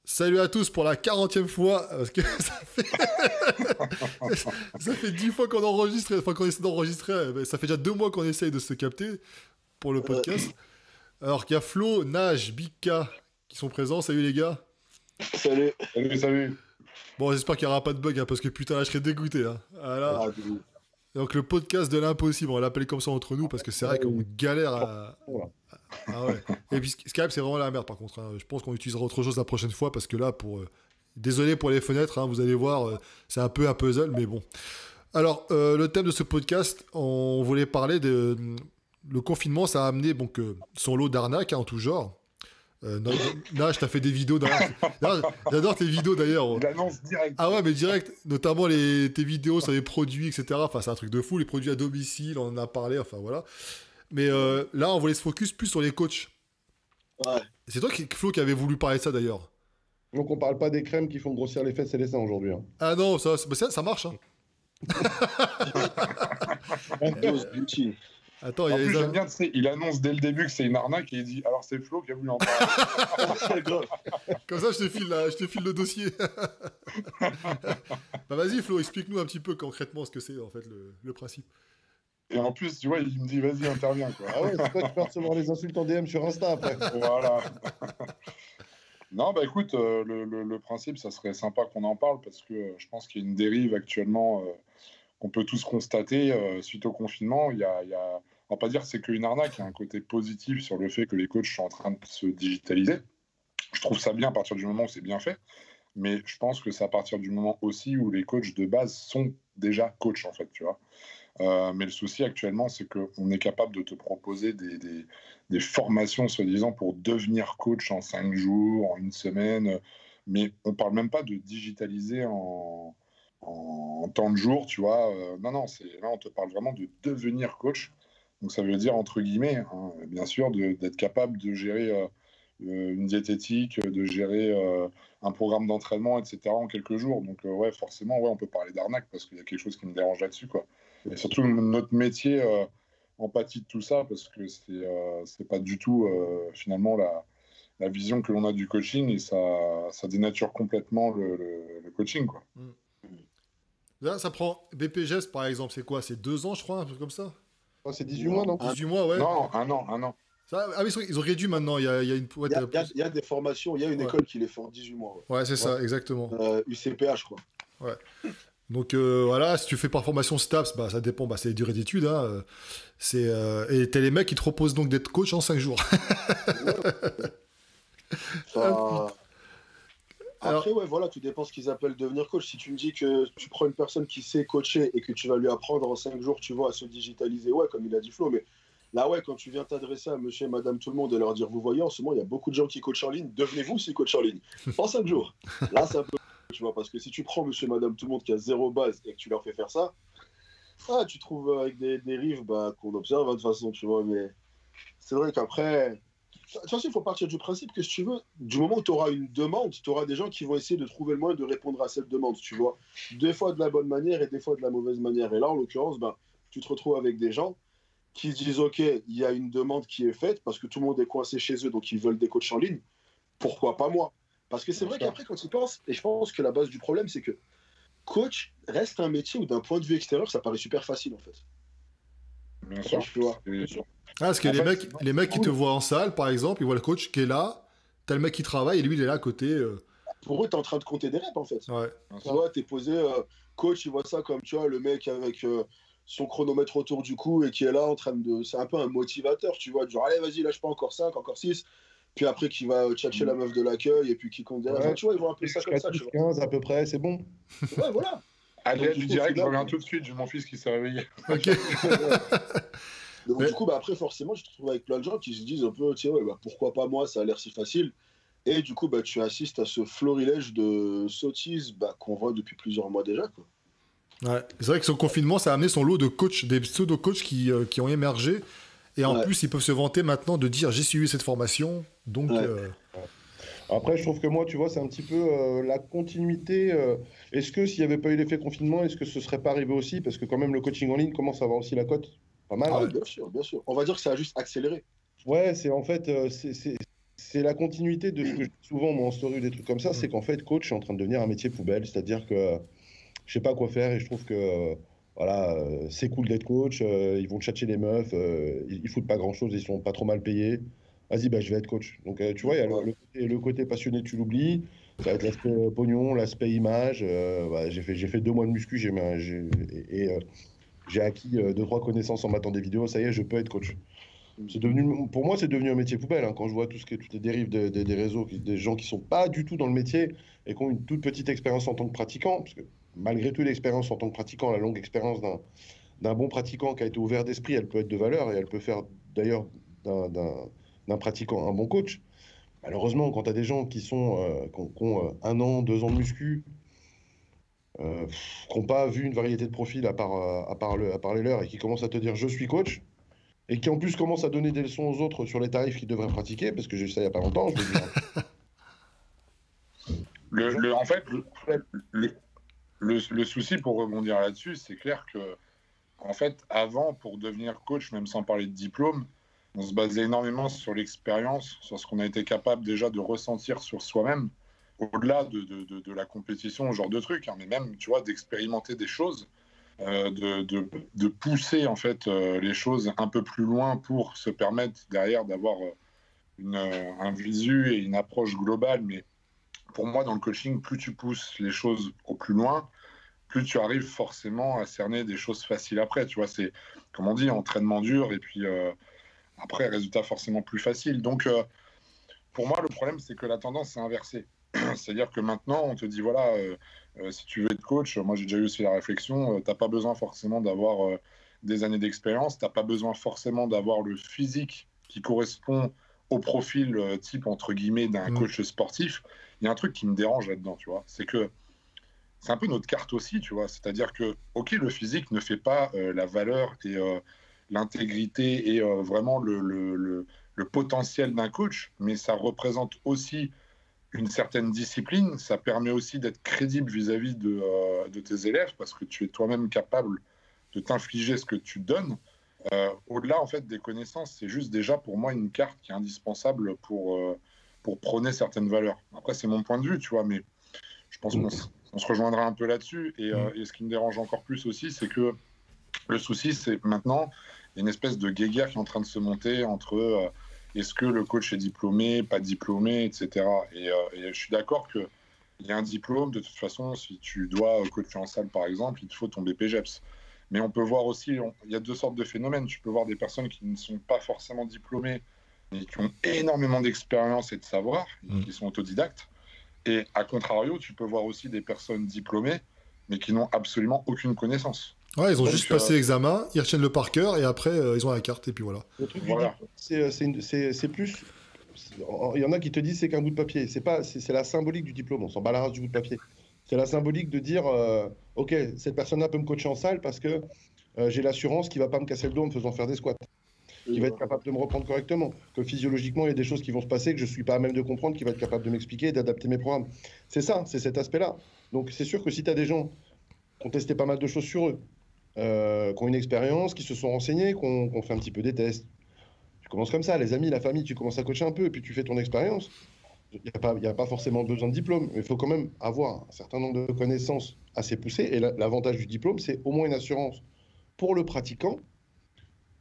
Salut à tous pour la 40e fois, parce que ça fait 10 fois qu'on enregistre, enfin qu'on essaie d'enregistrer, mais ça fait déjà 2 mois qu'on essaye de se capter pour le podcast. Alors qu'il y a Flo, Nage, Bika qui sont présents, salut les gars. Salut. Salut, salut. Bon, j'espère qu'il n'y aura pas de bug, hein, parce que putain là je serais dégoûté. Hein. Voilà. Ah, Donc le podcast de l'impossible, on va l'appeler comme ça entre nous, parce que c'est vrai qu'on galère à... Ah ouais. Et puis Skype c'est vraiment la merde par contre. Hein. Je pense qu'on utilisera autre chose la prochaine fois parce que là pour désolé pour les fenêtres, hein, vous allez voir, c'est un peu un puzzle, mais bon. Alors le thème de ce podcast, on voulait parler de le confinement, ça a amené donc son lot d'arnaques hein, en tout genre. Nage, t'as fait des vidéos d'ailleurs. J'adore tes vidéos d'ailleurs. Il annonce direct. Ah ouais, mais direct, notamment tes vidéos sur les produits, etc. Enfin, c'est un truc de fou, les produits à domicile, on en a parlé, enfin voilà. Mais là, on voulait se focus plus sur les coachs. ouais. C'est toi, Flo, qui avait voulu parler de ça d'ailleurs. Donc on parle pas des crèmes qui font grossir les fesses et les seins aujourd'hui. Hein. Ah non, ça marche. Hein. Dose beauty. Attends, En il y a plus, les j'aime bien, tu sais, il annonce dès le début que c'est une arnaque et il dit alors c'est Flo qui a voulu en parler. Comme ça, je te file le dossier. Bah vas-y, Flo, explique-nous un petit peu concrètement ce que c'est en fait le principe. Et en plus, tu vois, il me dit vas-y, interviens quoi. Ah ouais, c'est toi qui peux recevoir les insultes en DM sur Insta après. Voilà. Non, bah écoute, le principe, ça serait sympa qu'on en parle parce que je pense qu'il y a une dérive actuellement qu'on peut tous constater suite au confinement. On va pas dire que c'est qu'une arnaque, il y a un côté positif sur le fait que les coachs sont en train de se digitaliser. Je trouve ça bien à partir du moment où c'est bien fait, mais je pense que c'est à partir du moment aussi où les coachs de base sont déjà coachs en fait, tu vois. Mais le souci actuellement, c'est qu'on est capable de te proposer des formations, soi-disant, pour devenir coach en 5 jours, en une semaine. Mais on ne parle même pas de digitaliser en temps de jour, tu vois. Non, non, là, on te parle vraiment de devenir coach. Donc, ça veut dire, entre guillemets, hein, bien sûr, d'être capable de gérer une diététique, de gérer un programme d'entraînement, etc., en quelques jours. Donc, ouais, forcément, ouais, on peut parler d'arnaque parce qu'il y a quelque chose qui me dérange là-dessus, quoi. Et surtout, notre métier empathie de tout ça parce que c'est pas du tout finalement la vision que l'on a du coaching et ça dénature complètement le coaching, quoi. Là, ça prend BPGS par exemple, c'est quoi? C'est 2 ans, je crois, un truc comme ça? Oh, c'est 18 mois, non 18 mois, ouais. Non, un an. Ça, ah oui, ils ont réduit maintenant, il y a une... Ouais, Il y a des formations, il y a une école qui les fait en 18 mois. ouais c'est ça, exactement. UCPA, je crois. Ouais. Donc voilà, si tu fais par formation STAPS, bah, ça dépend, bah, c'est les durées d'études. Hein, et t'as les mecs qui te proposent donc d'être coach en 5 jours. Après, ouais, voilà, tout dépend ce qu'ils appellent devenir coach. Si tu me dis que tu prends une personne qui sait coacher et que tu vas lui apprendre en 5 jours, tu vois, à se digitaliser, ouais, comme il a dit Flo, mais là, ouais, quand tu viens t'adresser à monsieur et madame tout le monde et leur dire, vous voyez, en ce moment, il y a beaucoup de gens qui coachent en ligne, devenez-vous aussi coach en ligne. En 5 jours. Là, ça peut. Tu vois, parce que si tu prends monsieur et madame tout le monde qui a 0 base et que tu leur fais faire ça, tu trouves avec des dérives qu'on observe de toute façon, tu vois, mais c'est vrai qu'après, de toute façon, il faut partir du principe que si tu veux, du moment où tu auras une demande, tu auras des gens qui vont essayer de trouver le moyen de répondre à cette demande, tu vois, des fois de la bonne manière et des fois de la mauvaise manière. Et là, en l'occurrence, tu te retrouves avec des gens qui se disent, ok, il y a une demande qui est faite parce que tout le monde est coincé chez eux, donc ils veulent des coachs en ligne, pourquoi pas moi? Parce que c'est vrai qu'après, quand ils pensent, et je pense que la base du problème, c'est que coach reste un métier où, d'un point de vue extérieur, ça paraît super facile, en fait. Bien sûr. Tu vois. Ah, parce que les mecs qui te voient en salle, par exemple, ils voient le coach qui est là, t'as le mec qui travaille et lui, il est là à côté. Pour eux, t'es en train de compter des reps, en fait. Ouais. Tu vois, t'es posé, coach, il voit ça comme, tu vois, le mec avec son chronomètre autour du cou et qui est là en train de... C'est un peu un motivateur, tu vois, genre, allez, vas-y, lâche pas encore 5, encore 6. Puis après, qui va tchatcher la meuf de l'accueil et puis qui compte derrière. Ouais. Enfin, tu vois, ils vont appeler ça comme ça, tu vois. 15 à peu près, c'est bon. Ouais, voilà. Allez, Donc, du du coup, direct, au je final, reviens tout de suite, j'ai mon fils qui s'est réveillé. Ok. Donc, Mais- du coup, après, forcément, je te retrouve avec plein de gens qui se disent un peu, tu sais, ouais, pourquoi pas moi, ça a l'air si facile. Et du coup, tu assistes à ce florilège de sottises qu'on voit depuis plusieurs mois déjà, quoi. Ouais. C'est vrai que ce confinement, ça a amené son lot de coachs, des pseudo-coachs qui ont émergé. Et en plus, ils peuvent se vanter maintenant de dire j'ai suivi cette formation. Donc, Ouais. Après, je trouve que moi, tu vois, c'est un petit peu la continuité. Est-ce que s'il n'y avait pas eu l'effet confinement, est-ce que ce serait pas arrivé aussi? Parce que quand même, le coaching en ligne commence à avoir aussi la cote. Pas mal. Ah ouais, bien sûr, bien sûr. On va dire que ça a juste accéléré. Ouais, c'est en fait, c'est la continuité de ce que je dis souvent moi, en story ou des trucs comme ça, c'est qu'en fait, coach est en train de devenir un métier poubelle. C'est-à-dire que je sais pas quoi faire et je trouve que voilà, c'est cool d'être coach, ils vont tchatcher les meufs, ils foutent pas grand-chose, ils sont pas trop mal payés. Vas-y, bah, je vais être coach. Donc, tu vois, il y a le côté passionné, tu l'oublies. Ça va être l'aspect pognon, l'aspect image. Bah, j'ai fait 2 mois de muscu, j'ai acquis 2, 3 connaissances en m'attendant des vidéos. Ça y est, je peux être coach. Pour moi, c'est devenu un métier poubelle. Hein, quand je vois toutes les dérives des réseaux, des gens qui sont pas du tout dans le métier et qui ont une toute petite expérience en tant que pratiquant, parce que malgré tout, l'expérience en tant que pratiquant, la longue expérience d'un bon pratiquant qui a été ouvert d'esprit, elle peut être de valeur et elle peut faire d'ailleurs d'un pratiquant un bon coach. Malheureusement, quand tu as des gens qui ont 1 an, 2 ans de muscu, qui n'ont pas vu une variété de profils à part les leurs et qui commencent à te dire je suis coach, et qui en plus commencent à donner des leçons aux autres sur les tarifs qu'ils devraient pratiquer, parce que j'ai vu ça il n'y a pas longtemps, je veux dire. En fait, le souci pour rebondir là-dessus, c'est clair que, en fait, avant, pour devenir coach, même sans parler de diplôme, on se basait énormément sur l'expérience, sur ce qu'on a été capable déjà de ressentir sur soi-même, au-delà de la compétition, ce genre de trucs, hein, mais même, tu vois, d'expérimenter des choses, de pousser, en fait, les choses un peu plus loin pour se permettre derrière d'avoir un visu et une approche globale. Mais pour moi, dans le coaching, plus tu pousses les choses au plus loin, plus tu arrives forcément à cerner des choses faciles après. Tu vois, c'est, comme on dit, entraînement dur et puis après, résultat forcément plus facile. Donc, pour moi, le problème, c'est que la tendance s'est inversée. C'est-à-dire que maintenant, on te dit, voilà, si tu veux être coach, moi j'ai déjà eu aussi la réflexion, tu n'as pas besoin forcément d'avoir des années d'expérience, tu n'as pas besoin forcément d'avoir le physique qui correspond au profil type, entre guillemets, d'un coach sportif. Il y a un truc qui me dérange là-dedans, tu vois, c'est que c'est un peu notre carte aussi, tu vois. C'est-à-dire que, ok, le physique ne fait pas la valeur et l'intégrité et vraiment le potentiel d'un coach, mais ça représente aussi une certaine discipline. Ça permet aussi d'être crédible vis-à-vis de tes élèves parce que tu es toi-même capable de t'infliger ce que tu donnes. Au-delà, en fait, des connaissances, c'est juste déjà pour moi une carte qui est indispensable pour prôner certaines valeurs. Après, c'est mon point de vue, tu vois, mais je pense qu'on se rejoindra un peu là-dessus. Et ce qui me dérange encore plus aussi, c'est que le souci, c'est maintenant, il y a une espèce de guéguerre qui est en train de se monter entre est-ce que le coach est diplômé, pas diplômé, etc. Et je suis d'accord qu'il y a un diplôme. De toute façon, si tu dois coacher en salle, par exemple, il te faut ton BPGEPS. Mais on peut voir aussi, il y a 2 sortes de phénomènes. Tu peux voir des personnes qui ne sont pas forcément diplômées, mais qui ont énormément d'expérience et de savoir, qui sont autodidactes. Et à contrario, tu peux voir aussi des personnes diplômées, mais qui n'ont absolument aucune connaissance. Ouais, ils ont juste passé l'examen, ils retiennent le par cœur, et après, ils ont la carte, et puis voilà. Le truc c'est plus... Il y en a qui te disent c'est qu'un bout de papier. C'est la symbolique du diplôme, on s'en bat la race du bout de papier. C'est la symbolique de dire, ok, cette personne-là peut me coacher en salle parce que j'ai l'assurance qu'il ne va pas me casser le dos en me faisant faire des squats. Qu'il va être capable de me reprendre correctement. Que physiologiquement, il y a des choses qui vont se passer que je ne suis pas à même de comprendre, qu'il va être capable de m'expliquer et d'adapter mes programmes. C'est ça, c'est cet aspect-là. Donc c'est sûr que si tu as des gens qui ont testé pas mal de choses sur eux, qui ont une expérience, qui se sont renseignés, qui ont fait un petit peu des tests, tu commences comme ça, les amis, la famille, tu commences à coacher un peu et puis tu fais ton expérience. Il n'y a pas forcément besoin de diplôme, mais il faut quand même avoir un certain nombre de connaissances assez poussées. Et l'avantage du diplôme, c'est au moins une assurance pour le pratiquant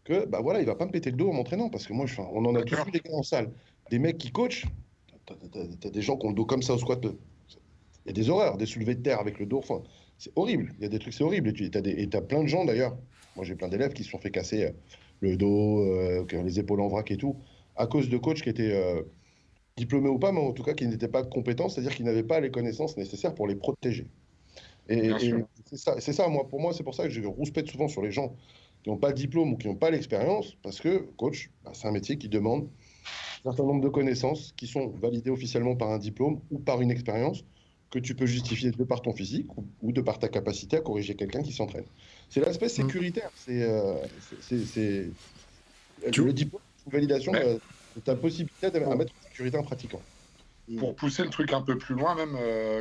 que, bah voilà, il ne va pas me péter le dos en m'entraînant. Parce que moi, on en a tous vu les gars en salle. Des mecs qui coachent, tu as des gens qui ont le dos comme ça au squat. Il y a des horreurs, des soulevés de terre avec le dos. Enfin, c'est horrible. Il y a des trucs, c'est horrible. Et tu as plein de gens d'ailleurs. Moi, j'ai plein d'élèves qui se sont fait casser le dos, les épaules en vrac et tout, à cause de coachs qui étaient diplômés ou pas, mais en tout cas qui n'étaient pas compétents, c'est-à-dire qu'ils n'avaient pas les connaissances nécessaires pour les protéger. Et c'est ça, pour moi, c'est pour ça que je rouspète souvent sur les gens qui n'ont pas de diplôme ou qui n'ont pas l'expérience, parce que coach, bah, c'est un métier qui demande un certain nombre de connaissances qui sont validées officiellement par un diplôme ou par une expérience que tu peux justifier de par ton physique ou de par ta capacité à corriger quelqu'un qui s'entraîne. C'est l'aspect sécuritaire. Le diplôme, c'est une validation de ta possibilité à mettre en sécurité un pratiquant. Pour pousser le truc un peu plus loin, même,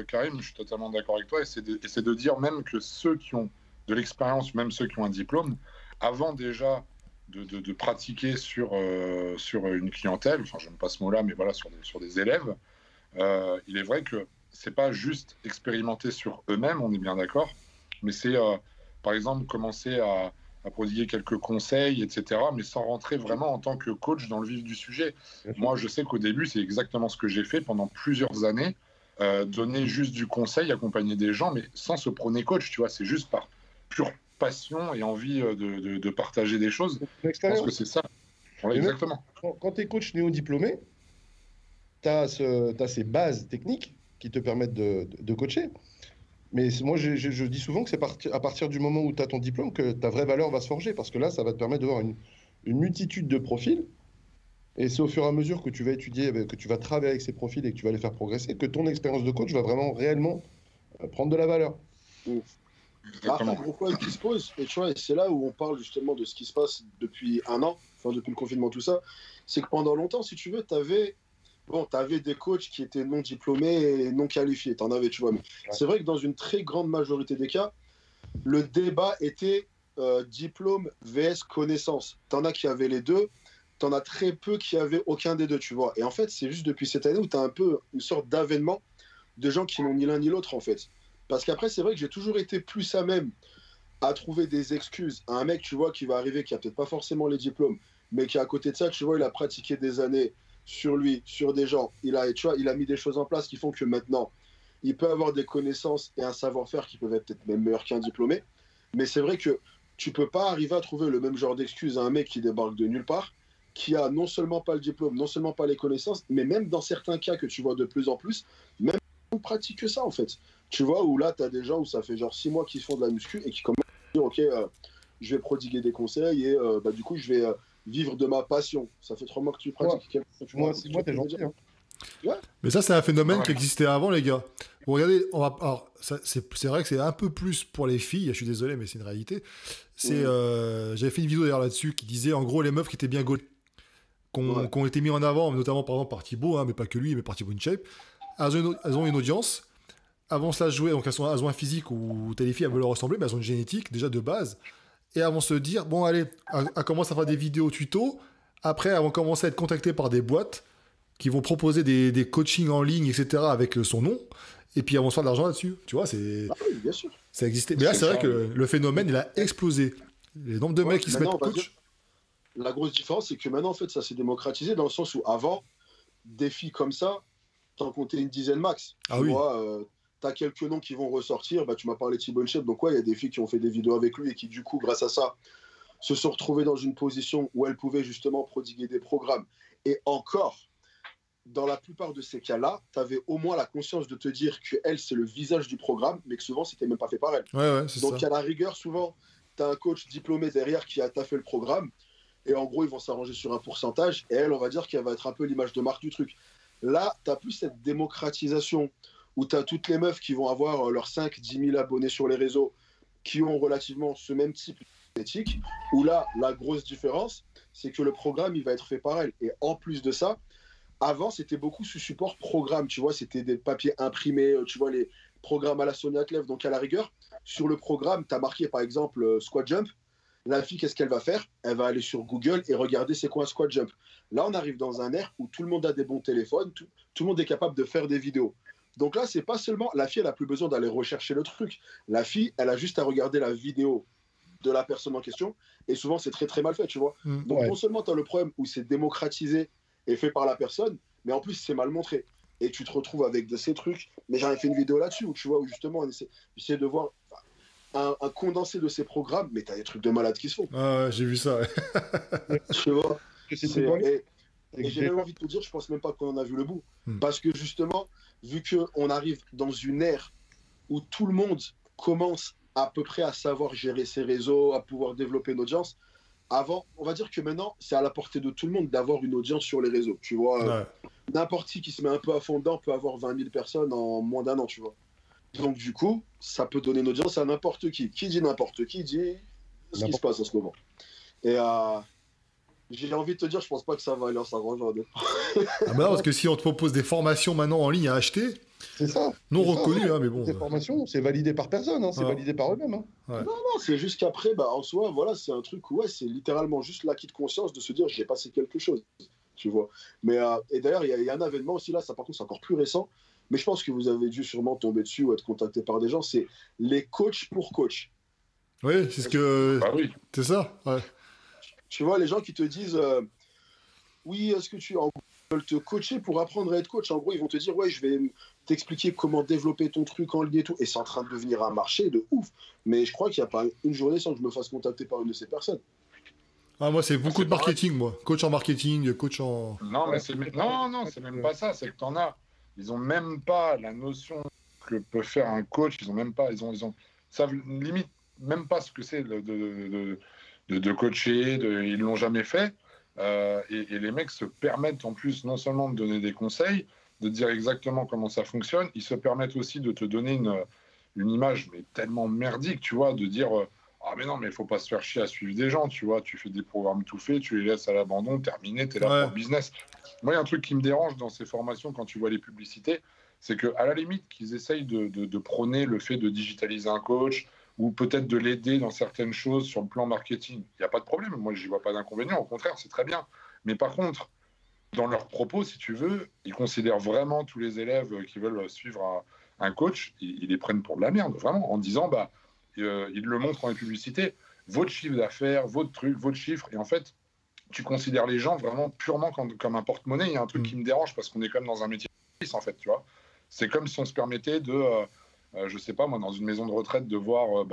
Karim, je suis totalement d'accord avec toi, et c'est de dire même que ceux qui ont de l'expérience, même ceux qui ont un diplôme, avant déjà de pratiquer sur une clientèle, enfin j'aime pas ce mot-là, mais voilà, sur des élèves, il est vrai que c'est pas juste expérimenter sur eux-mêmes, on est bien d'accord, mais c'est par exemple commencer à prodiguer quelques conseils, etc., mais sans rentrer vraiment en tant que coach dans le vif du sujet. Moi, je sais qu'au début, c'est exactement ce que j'ai fait pendant plusieurs années, donner juste du conseil, accompagner des gens, mais sans se prôner coach, tu vois, c'est juste par pure passion et envie de partager des choses. Je pense que c'est ça. Ouais, exactement. Quand tu es coach néo-diplômé, tu as ces bases techniques qui te permettent de coacher. Mais moi, je dis souvent que c'est à partir du moment où tu as ton diplôme que ta vraie valeur va se forger, parce que là, ça va te permettre de voir une multitude de profils. Et c'est au fur et à mesure que tu vas étudier, que tu vas travailler avec ces profils et que tu vas les faire progresser, que ton expérience de coach va vraiment réellement prendre de la valeur. Après, le gros problème qui se pose, et tu vois, et c'est là où on parle justement de ce qui se passe depuis un an, enfin depuis le confinement, tout ça, c'est que pendant longtemps, si tu veux, t'avais des coachs qui étaient non diplômés et non qualifiés, t'en avais, tu vois. Mais c'est vrai que dans une très grande majorité des cas, le débat était diplôme vs connaissance. T'en as qui avaient les deux, t'en as très peu qui avaient aucun des deux, tu vois. Et en fait, c'est juste depuis cette année où t'as un peu une sorte d'avènement de gens qui n'ont ni l'un ni l'autre, en fait. Parce qu'après, c'est vrai que j'ai toujours été plus à même à trouver des excuses à un mec, tu vois, qui va arriver, qui a peut-être pas forcément les diplômes, mais qui à côté de ça, tu vois, il a pratiqué des années sur lui, sur des gens. Il a mis des choses en place qui font que maintenant, il peut avoir des connaissances et un savoir-faire qui peuvent être peut-être même meilleurs qu'un diplômé. Mais c'est vrai que tu peux pas arriver à trouver le même genre d'excuses à un mec qui débarque de nulle part, qui a non seulement pas le diplôme, non seulement pas les connaissances, mais même dans certains cas que tu vois de plus en plus, même on pratique que ça en fait. Tu vois, où là, tu as des gens où ça fait genre 6 mois qu'ils font de la muscu et qui commencent à dire, ok, je vais prodiguer des conseils et du coup, je vais vivre de ma passion. Ça fait 3 mois que tu pratiques. Moi, 6 mois, t'es gentil. Hein. Ouais. Mais ça, c'est un phénomène qui existait avant, les gars. Bon, regardez, c'est vrai que c'est un peu plus pour les filles, je suis désolé, mais c'est une réalité. J'avais fait une vidéo d'ailleurs là-dessus qui disait, en gros, les meufs qui étaient bien gaulées, qui ont été mis en avant, notamment par exemple par Thibaut, hein, mais pas que lui, mais par Thibaut InShape, elles ont une audience. Avant cela, jouer, donc elles ont un physique où t'as les filles, elles veulent leur ressembler, mais elles ont une génétique déjà de base. Et elles vont se dire, bon, allez, elles commencent à faire des vidéos tuto. Après, elles vont commencer à être contactées par des boîtes qui vont proposer des coachings en ligne, etc., avec son nom. Et puis, elles vont se faire de l'argent là-dessus. Tu vois, c'est. Ah oui, bien sûr. Ça existait. Mais là, c'est vrai que le phénomène, il a explosé. Le nombre de mecs qui se mettent coach. La grosse différence, c'est que maintenant, en fait, ça s'est démocratisé dans le sens où avant, des filles comme ça, t'en comptais une dizaine max. Ah tu oui. vois, t'as quelques noms qui vont ressortir. Bah, tu m'as parlé de Thibaut InShape, donc il y a des filles qui ont fait des vidéos avec lui et qui, du coup, grâce à ça, se sont retrouvées dans une position où elles pouvaient justement prodiguer des programmes. Et encore, dans la plupart de ces cas-là, tu avais au moins la conscience de te dire que elle, c'est le visage du programme, mais que souvent, c'était même pas fait par elle. Ouais, c'est donc, à la rigueur, souvent, tu as un coach diplômé derrière qui a taffé le programme. Et en gros, ils vont s'arranger sur un pourcentage. Et elle, on va dire qu'elle va être un peu l'image de marque du truc. Là, tu n'as plus cette démocratisation où tu as toutes les meufs qui vont avoir leurs 5-10 000 abonnés sur les réseaux qui ont relativement ce même type d'éthique. Où là, la grosse différence, c'est que le programme, il va être fait par elle. Et en plus de ça, avant, c'était beaucoup sous support programme. Tu vois, c'était des papiers imprimés, tu vois, les programmes à la Sonia Clef. Donc, à la rigueur, sur le programme, tu as marqué, par exemple, squat jump. La fille, qu'est-ce qu'elle va faire? Elle va aller sur Google et regarder c'est quoi un squat jump. Là, on arrive dans un ère où tout le monde a des bons téléphones, tout le monde est capable de faire des vidéos. Donc là, c'est pas seulement la fille, elle n'a plus besoin d'aller rechercher le truc. La fille, elle a juste à regarder la vidéo de la personne en question. Et souvent, c'est très, très mal fait, tu vois. Donc, non seulement tu as le problème où c'est démocratisé et fait par la personne, mais en plus, c'est mal montré. Et tu te retrouves avec de ces trucs. Mais j'avais fait une vidéo là-dessus où tu vois, où justement, on essaie de voir un condensé de ces programmes, mais t'as des trucs de malades qui se font. Ah, j'ai vu ça. Ouais. Tu vois. Et j'ai même envie de te dire, je pense même pas qu'on en a vu le bout. Parce que justement, vu qu'on arrive dans une ère où tout le monde commence à peu près à savoir gérer ses réseaux, à pouvoir développer une audience, avant, on va dire que maintenant, c'est à la portée de tout le monde d'avoir une audience sur les réseaux. Tu vois, n'importe qui se met un peu à fond dedans peut avoir 20 000 personnes en moins d'un an, tu vois. Donc du coup, ça peut donner une audience à n'importe qui. Qui dit n'importe qui dit ce qui se passe en ce moment. Et j'ai envie de te dire, je pense pas que ça va aller en s'arrangeant. Ah bah non, parce que si on te propose des formations maintenant en ligne à acheter, C'est ça. Non C'est ça. reconnu, hein, mais bon. Ces formations, c'est validé par personne, hein, c'est validé par eux-mêmes. Hein. Ouais. Non, c'est juste qu'après, bah, en soi, voilà, c'est un truc où c'est littéralement juste l'acquis de conscience de se dire j'ai passé quelque chose, tu vois. Mais, et d'ailleurs, il y a un événement aussi là, ça par contre, c'est encore plus récent, mais je pense que vous avez dû sûrement tomber dessus ou être contacté par des gens, c'est les coachs pour coach. Oui, c'est ce que. Bah oui. C'est ça, ouais. Tu vois, les gens qui te disent oui, est-ce que tu veulent te coacher pour apprendre à être coach. En gros, ils vont te dire ouais, je vais t'expliquer comment développer ton truc en ligne et tout. Et c'est en train de devenir un marché de ouf. Mais je crois qu'il n'y a pas une journée sans que je me fasse contacter par une de ces personnes. Ah, moi, c'est beaucoup de marketing, moi. Coach en marketing, coach en. Non, mais c'est même pas ça. C'est que t'en as. Ils ont même pas la notion que peut faire un coach. Ils ont même pas. Ils savent limite même pas ce que c'est de coacher. Ils l'ont jamais fait. Et les mecs se permettent en plus non seulement de donner des conseils, de dire exactement comment ça fonctionne, ils se permettent aussi de te donner une image mais tellement merdique, tu vois, de dire ah mais non mais il faut pas se faire chier à suivre des gens, tu vois, tu fais des programmes tout faits, tu les laisses à l'abandon, terminé, t'es là pour le business. Moi il y a un truc qui me dérange dans ces formations quand tu vois les publicités, c'est que à la limite qu'ils essayent de prôner le fait de digitaliser un coach ou peut-être de l'aider dans certaines choses sur le plan marketing. Il n'y a pas de problème, moi je n'y vois pas d'inconvénient, au contraire, c'est très bien. Mais par contre, dans leurs propos, si tu veux, ils considèrent vraiment tous les élèves qui veulent suivre un coach, ils les prennent pour de la merde, vraiment, en disant, ils le montrent dans les publicités, votre chiffre d'affaires, votre truc, votre chiffre, et en fait, tu considères les gens vraiment purement comme un porte-monnaie. Il y a un truc qui me dérange parce qu'on est comme dans un métier en fait, tu vois. C'est comme si on se permettait de... je sais pas, moi, dans une maison de retraite, de voir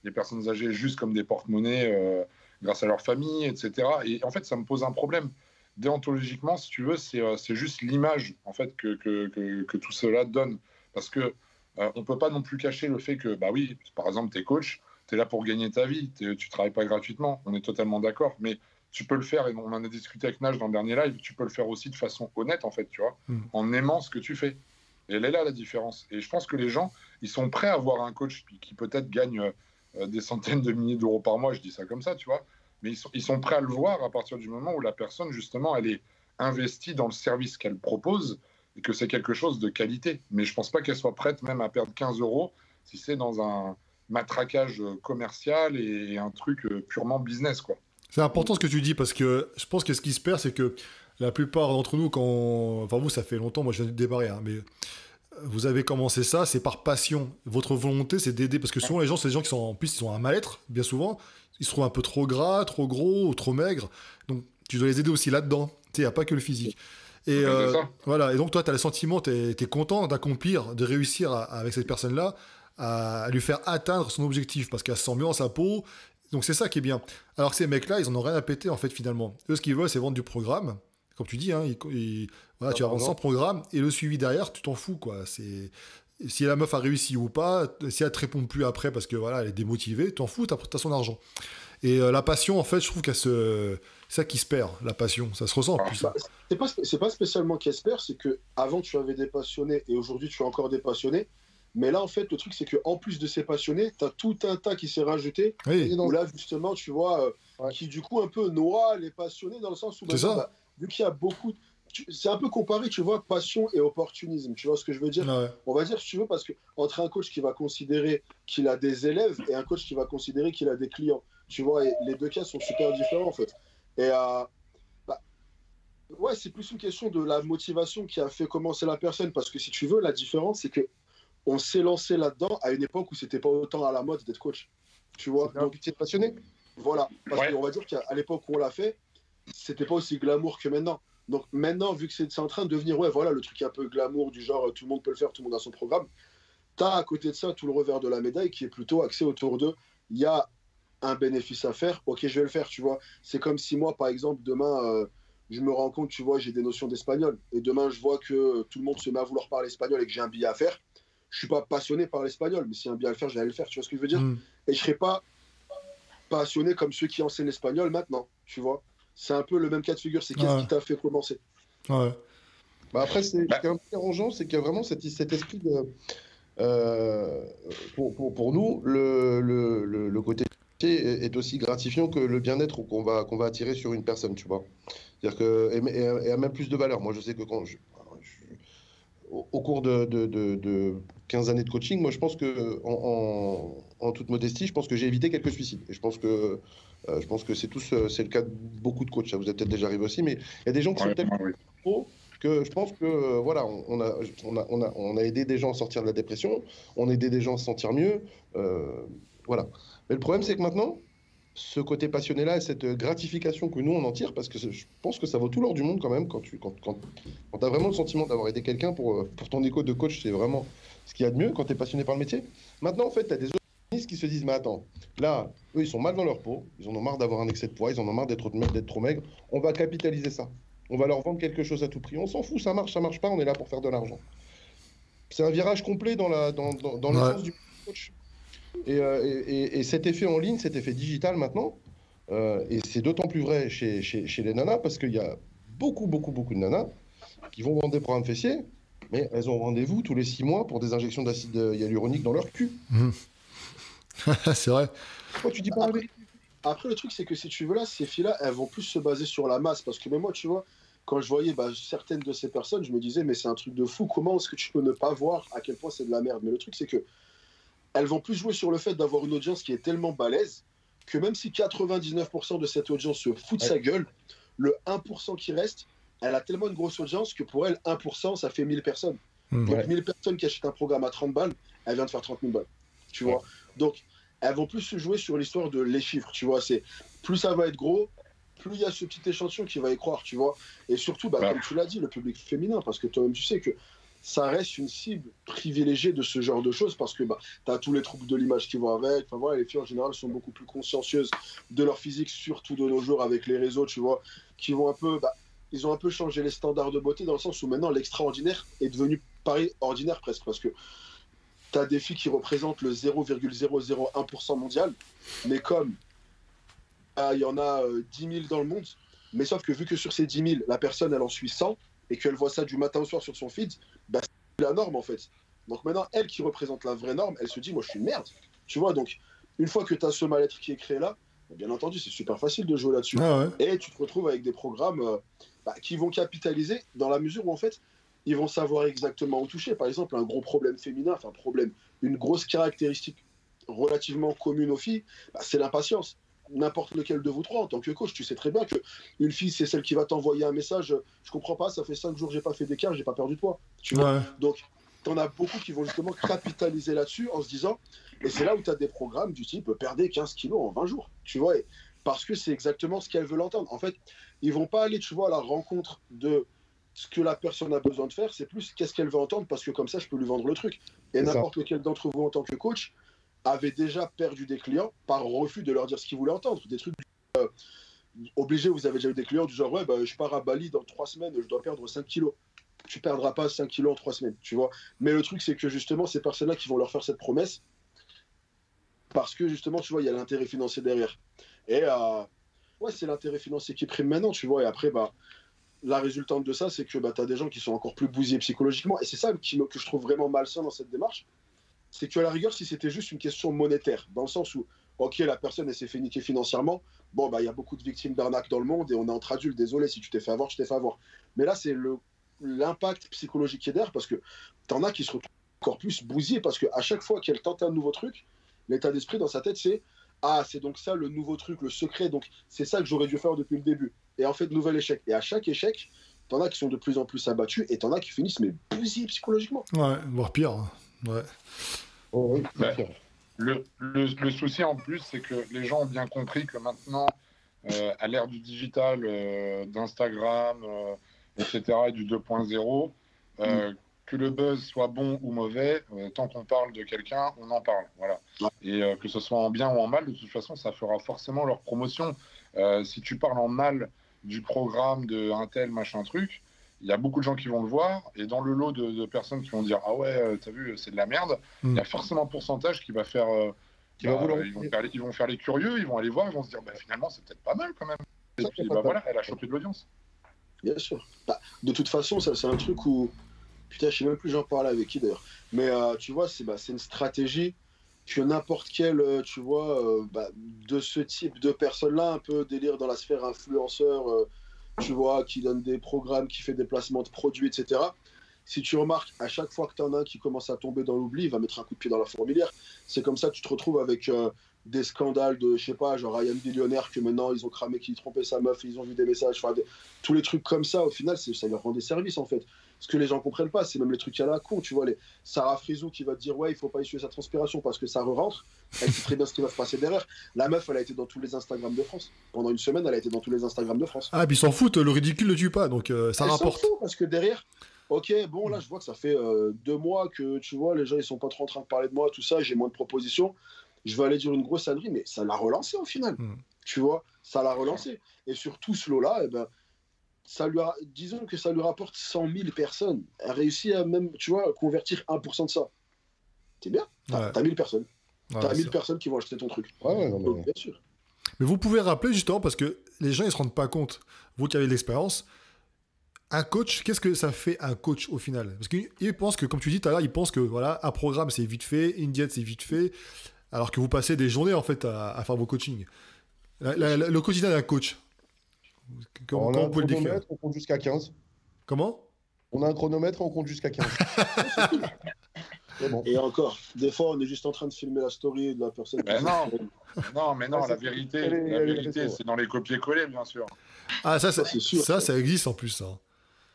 les personnes âgées juste comme des porte-monnaies grâce à leur famille, etc. Et en fait, ça me pose un problème. Déontologiquement, si tu veux, c'est juste l'image en fait que tout cela donne. Parce que on peut pas non plus cacher le fait que, bah oui, par exemple, tu es coach, tu es là pour gagner ta vie, tu travailles pas gratuitement, on est totalement d'accord, mais tu peux le faire, et on en a discuté avec Nage dans le dernier live, tu peux le faire aussi de façon honnête, en fait, tu vois, en aimant ce que tu fais. Et elle est là la différence. Et je pense que les gens, ils sont prêts à avoir un coach qui peut-être gagne des centaines de milliers d'euros par mois, je dis ça comme ça, tu vois, mais ils sont prêts à le voir à partir du moment où la personne, justement, elle est investie dans le service qu'elle propose et que c'est quelque chose de qualité. Mais je ne pense pas qu'elle soit prête même à perdre 15 euros si c'est dans un matraquage commercial et un truc purement business, quoi. C'est important ce que tu dis parce que je pense que ce qui se perd, c'est que la plupart d'entre nous, enfin vous, ça fait longtemps, moi je viens de démarrer, hein, mais vous avez commencé ça, c'est par passion. Votre volonté, c'est d'aider parce que souvent les gens, c'est des gens qui sont en plus, ils ont un mal-être, bien souvent, ils se trouvent un peu trop gras, trop gros ou trop maigres, donc tu dois les aider aussi là-dedans. Tu sais, il n'y a pas que le physique. Et voilà. Et donc toi, tu as le sentiment, tu es content d'accomplir, de réussir avec cette personne-là à lui faire atteindre son objectif parce qu'elle se sent mieux dans sa peau. Donc c'est ça qui est bien. Alors que ces mecs-là, ils en ont rien à péter en fait finalement. Eux, ce qu'ils veulent, c'est vendre du programme. Comme tu dis, hein, voilà, tu vas vendre 100 programmes et le suivi derrière, tu t'en fous, quoi. Si la meuf a réussi ou pas, si elle te répond plus après parce que voilà, elle est démotivée, t'en fous, t'as son argent. Et la passion, en fait, je trouve c'est ça qui se perd, la passion. Ça se ressent en plus. C'est pas spécialement qu'elle se perd, c'est que avant tu avais des passionnés et aujourd'hui tu as encore des passionnés. Mais là, en fait, le truc, c'est qu'en plus de ces passionnés, tu as tout un tas qui s'est rajouté. Oui. Où là, justement, tu vois, qui du coup un peu noie les passionnés dans le sens où, vu qu'il y a beaucoup. C'est un peu comparé, tu vois, passion et opportunisme. Tu vois ce que je veux dire? Ouais. On va dire, si tu veux, parce que entre un coach qui va considérer qu'il a des élèves et un coach qui va considérer qu'il a des clients, tu vois, et les deux cas sont super différents, en fait. Et ouais, c'est plus une question de la motivation qui a fait commencer la personne. Parce que si tu veux, la différence, c'est que on s'est lancé là-dedans à une époque où c'était pas autant à la mode d'être coach. Tu vois, donc tu es passionné. Voilà, parce qu'on va dire qu'à l'époque où on l'a fait, c'était pas aussi glamour que maintenant. Donc maintenant, vu que c'est en train de devenir, ouais, voilà, le truc un peu glamour du genre tout le monde peut le faire, tout le monde a son programme. T'as à côté de ça tout le revers de la médaille qui est plutôt axé autour de, il y a un bénéfice à faire, ok, je vais le faire, tu vois. C'est comme si moi, par exemple, demain, je me rends compte, tu vois, j'ai des notions d'espagnol et demain, je vois que tout le monde se met à vouloir parler espagnol et que j'ai un billet à faire. Je suis pas passionné par l'espagnol, mais s'il y a un bien à le faire, j'allais le faire, tu vois ce que je veux dire? Et je serais pas passionné comme ceux qui enseignent l'espagnol maintenant, tu vois. C'est un peu le même cas de figure, c'est qu'est-ce qui t'a fait commencer? Ouais. Bah après, ce qui est un peu dérangeant, c'est qu'il y a vraiment cet esprit de... pour nous, le côté est aussi gratifiant que le bien-être qu'on va attirer sur une personne, tu vois. C'est-à-dire que, et a même plus de valeur. Moi, je sais que quand au cours de 15 années de coaching, moi je pense que, en toute modestie, je pense que j'ai évité quelques suicides. Et je pense que c'est le cas de beaucoup de coachs. Ça vous est peut-être déjà arrivé aussi, mais il y a des gens qui sont tellement trop que je pense que voilà, on a aidé des gens à sortir de la dépression, on a aidé des gens à se sentir mieux. Voilà. Mais le problème, c'est que maintenant, ce côté passionné-là et cette gratification que nous, on en tire, parce que je pense que ça vaut tout l'or du monde quand même, quand tu as vraiment le sentiment d'avoir aidé quelqu'un pour ton écho de coach, c'est vraiment ce qu'il y a de mieux quand tu es passionné par le métier. Maintenant, en fait, tu as des organismes qui se disent, mais attends, là, eux, ils sont mal dans leur peau, ils en ont marre d'avoir un excès de poids, ils en ont marre d'être trop maigres, on va capitaliser ça. On va leur vendre quelque chose à tout prix. On s'en fout, ça marche pas, on est là pour faire de l'argent. C'est un virage complet dans le sens du coach. Et cet effet en ligne, cet effet digital maintenant, et c'est d'autant plus vrai chez les nanas, parce qu'il y a beaucoup de nanas qui vont vendre des programmes fessiers, mais elles ont rendez-vous tous les 6 mois pour des injections d'acide hyaluronique dans leur cul. C'est vrai. Pourquoi tu dis pas Après, le truc, c'est que si tu veux, là, ces filles-là, elles vont plus se baser sur la masse. Parce que même moi, tu vois, quand je voyais certaines de ces personnes, je me disais, mais c'est un truc de fou. Comment est-ce que tu peux ne pas voir à quel point c'est de la merde? Mais le truc, c'est que elles vont plus jouer sur le fait d'avoir une audience qui est tellement balèze que même si 99% de cette audience se fout de sa gueule, le 1% qui reste, elle a tellement une grosse audience que pour elle, 1%, ça fait 1000 personnes. Donc 1000 personnes qui achètent un programme à 30 balles, elle vient de faire 30 000 balles. Tu vois? Donc, elles vont plus se jouer sur l'histoire de les chiffres, tu vois. C'est plus ça va être gros, plus il y a ce petit échantillon qui va y croire, tu vois. Et surtout, comme tu l'as dit, le public féminin, parce que toi-même, tu sais que ça reste une cible privilégiée de ce genre de choses, parce que tu as tous les troubles de l'image qui vont avec. Enfin, voilà, les filles, en général, sont beaucoup plus consciencieuses de leur physique, surtout de nos jours avec les réseaux, tu vois, qui vont un peu... ils ont un peu changé les standards de beauté dans le sens où maintenant, l'extraordinaire est devenu pareil ordinaire presque, parce que tu as des filles qui représentent le 0,001% mondial, mais comme il y en a 10 000 dans le monde, mais sauf que vu que sur ces 10 000, la personne, elle en suit 100, et qu'elle voit ça du matin au soir sur son feed, c'est la norme en fait. Donc maintenant, elle qui représente la vraie norme, elle se dit, moi je suis une merde. Tu vois, donc une fois que tu as ce mal-être qui est créé là, bien entendu, c'est super facile de jouer là-dessus. Et tu te retrouves avec des programmes qui vont capitaliser dans la mesure où en fait, ils vont savoir exactement où toucher. Par exemple, un gros problème féminin, une grosse caractéristique relativement commune aux filles, c'est l'impatience. N'importe lequel de vous trois, en tant que coach, tu sais très bien qu'une fille, c'est celle qui va t'envoyer un message, je comprends pas, ça fait 5 jours que j'ai pas fait d'écart, j'ai pas perdu de poids. Tu vois. Donc, t'en as beaucoup qui vont justement capitaliser là-dessus en se disant, et c'est là où tu as des programmes du type perdez 15 kilos en 20 jours. Tu vois, parce que c'est exactement ce qu'elles veulent entendre. En fait, ils vont pas aller, tu vois, à la rencontre de ce que la personne a besoin de faire, c'est plus qu'est-ce qu'elle veut entendre, parce que comme ça, je peux lui vendre le truc. Et n'importe lequel d'entre vous, en tant que coach, avait déjà perdu des clients par refus de leur dire ce qu'ils voulaient entendre. Des trucs obligés, vous avez déjà eu des clients du genre, ouais, je pars à Bali dans 3 semaines, je dois perdre 5 kilos. Tu perdras pas 5 kilos en 3 semaines, tu vois. Mais le truc, c'est que justement, ces personnes-là qui vont leur faire cette promesse, parce que justement, tu vois, il y a l'intérêt financier derrière. Et c'est l'intérêt financier qui prime maintenant, tu vois. Et après, la résultante de ça, c'est que tu as des gens qui sont encore plus bousillés psychologiquement. Et c'est ça que je trouve vraiment malsain dans cette démarche. C'est que à la rigueur, si c'était juste une question monétaire, dans le sens où, ok, la personne, elle s'est fait niquer financièrement, il y a beaucoup de victimes d'arnaques dans le monde et on est entre adultes, désolé, si tu t'es fait avoir, je t'ai fait avoir. Mais là, c'est l'impact psychologique qui est derrière, parce que t'en as qui se retrouvent encore plus bousillés, parce qu'à chaque fois qu'elle tente un nouveau truc, l'état d'esprit dans sa tête, c'est c'est donc ça le nouveau truc, le secret, donc c'est ça que j'aurais dû faire depuis le début. Et en fait, nouvel échec. Et à chaque échec, t'en as qui sont de plus en plus abattus et t'en as qui finissent mais bousillés psychologiquement. Ouais, voire pire. Ouais. Oh, oui, le souci en plus, c'est que les gens ont bien compris que maintenant, à l'ère du digital, d'Instagram, etc., et du 2.0, que le buzz soit bon ou mauvais, tant qu'on parle de quelqu'un, on en parle. Voilà. Et que ce soit en bien ou en mal, de toute façon, ça fera forcément leur promotion. Si tu parles en mal du programme de un tel machin truc, il y a beaucoup de gens qui vont le voir, et dans le lot de personnes qui vont dire ah ouais, t'as vu, c'est de la merde, il y a forcément un pourcentage qui va faire ils vont faire les curieux, ils vont aller voir, ils vont se dire finalement c'est peut-être pas mal quand même. Et puis voilà, elle a chopé de l'audience. Bien sûr. De toute façon, ça, c'est un truc où putain, je sais même plus j'en parlais avec qui d'ailleurs. Mais tu vois, c'est une stratégie que n'importe quel, tu vois, de ce type de personnes-là, un peu délire dans la sphère influenceur, tu vois, qui donne des programmes, qui fait des placements de produits, etc. Si tu remarques, à chaque fois que tu en as un qui commence à tomber dans l'oubli, il va mettre un coup de pied dans la fourmilière. C'est comme ça que tu te retrouves avec des scandales de, je sais pas, genre Ryan Billionnaire, que maintenant ils ont cramé qu'il trompait sa meuf, ils ont vu des messages, tous les trucs comme ça, au final, ça leur rend des services en fait. Ce que les gens comprennent pas, c'est même les trucs à la con, tu vois, les Sarah Frizou qui va te dire ouais, il faut pas essuyer sa transpiration parce que ça re-rentre, elle sait très bien ce qui va se passer derrière. La meuf, elle a été dans tous les Instagrams de France. Pendant une semaine, elle a été dans tous les Instagrams de France. Ah, puis ils s'en foutent, le ridicule ne tue pas, donc ça Elle rapporte. s'en fout parce que derrière, ok, bon, là, je vois que ça fait 2 mois que, tu vois, les gens, ils sont pas trop en train de parler de moi, tout ça, j'ai moins de propositions. Je vais aller dire une grosse ânerie, mais ça l'a relancé au final. Tu vois, ça l'a relancé. Et sur tout ce lot-là, eh ben, disons que ça lui rapporte 100 000 personnes. Elle réussit à même, tu vois, convertir 1% de ça. C'est bien. T'as 1000 personnes. T'as 1000 personnes qui vont acheter ton truc. Donc, bien sûr. Mais vous pouvez rappeler justement, parce que les gens, ils se rendent pas compte, vous qui avez de l'expérience, un coach, qu'est-ce que ça fait un coach au final? Parce qu'il pense que, comme tu dis tout à l'heure, il pense que voilà, un programme c'est vite fait, une diète c'est vite fait, alors que vous passez des journées en fait à faire vos coachings. Le quotidien d'un coach, comment vous pouvez le décrire? On compte jusqu'à 15. Comment? On a un chronomètre et on compte jusqu'à 15. Bon. Et encore, des fois on est juste en train de filmer la story de la personne. Mais non, la vérité c'est dans les copier-coller, bien sûr. Ah, ça existe en plus, ça.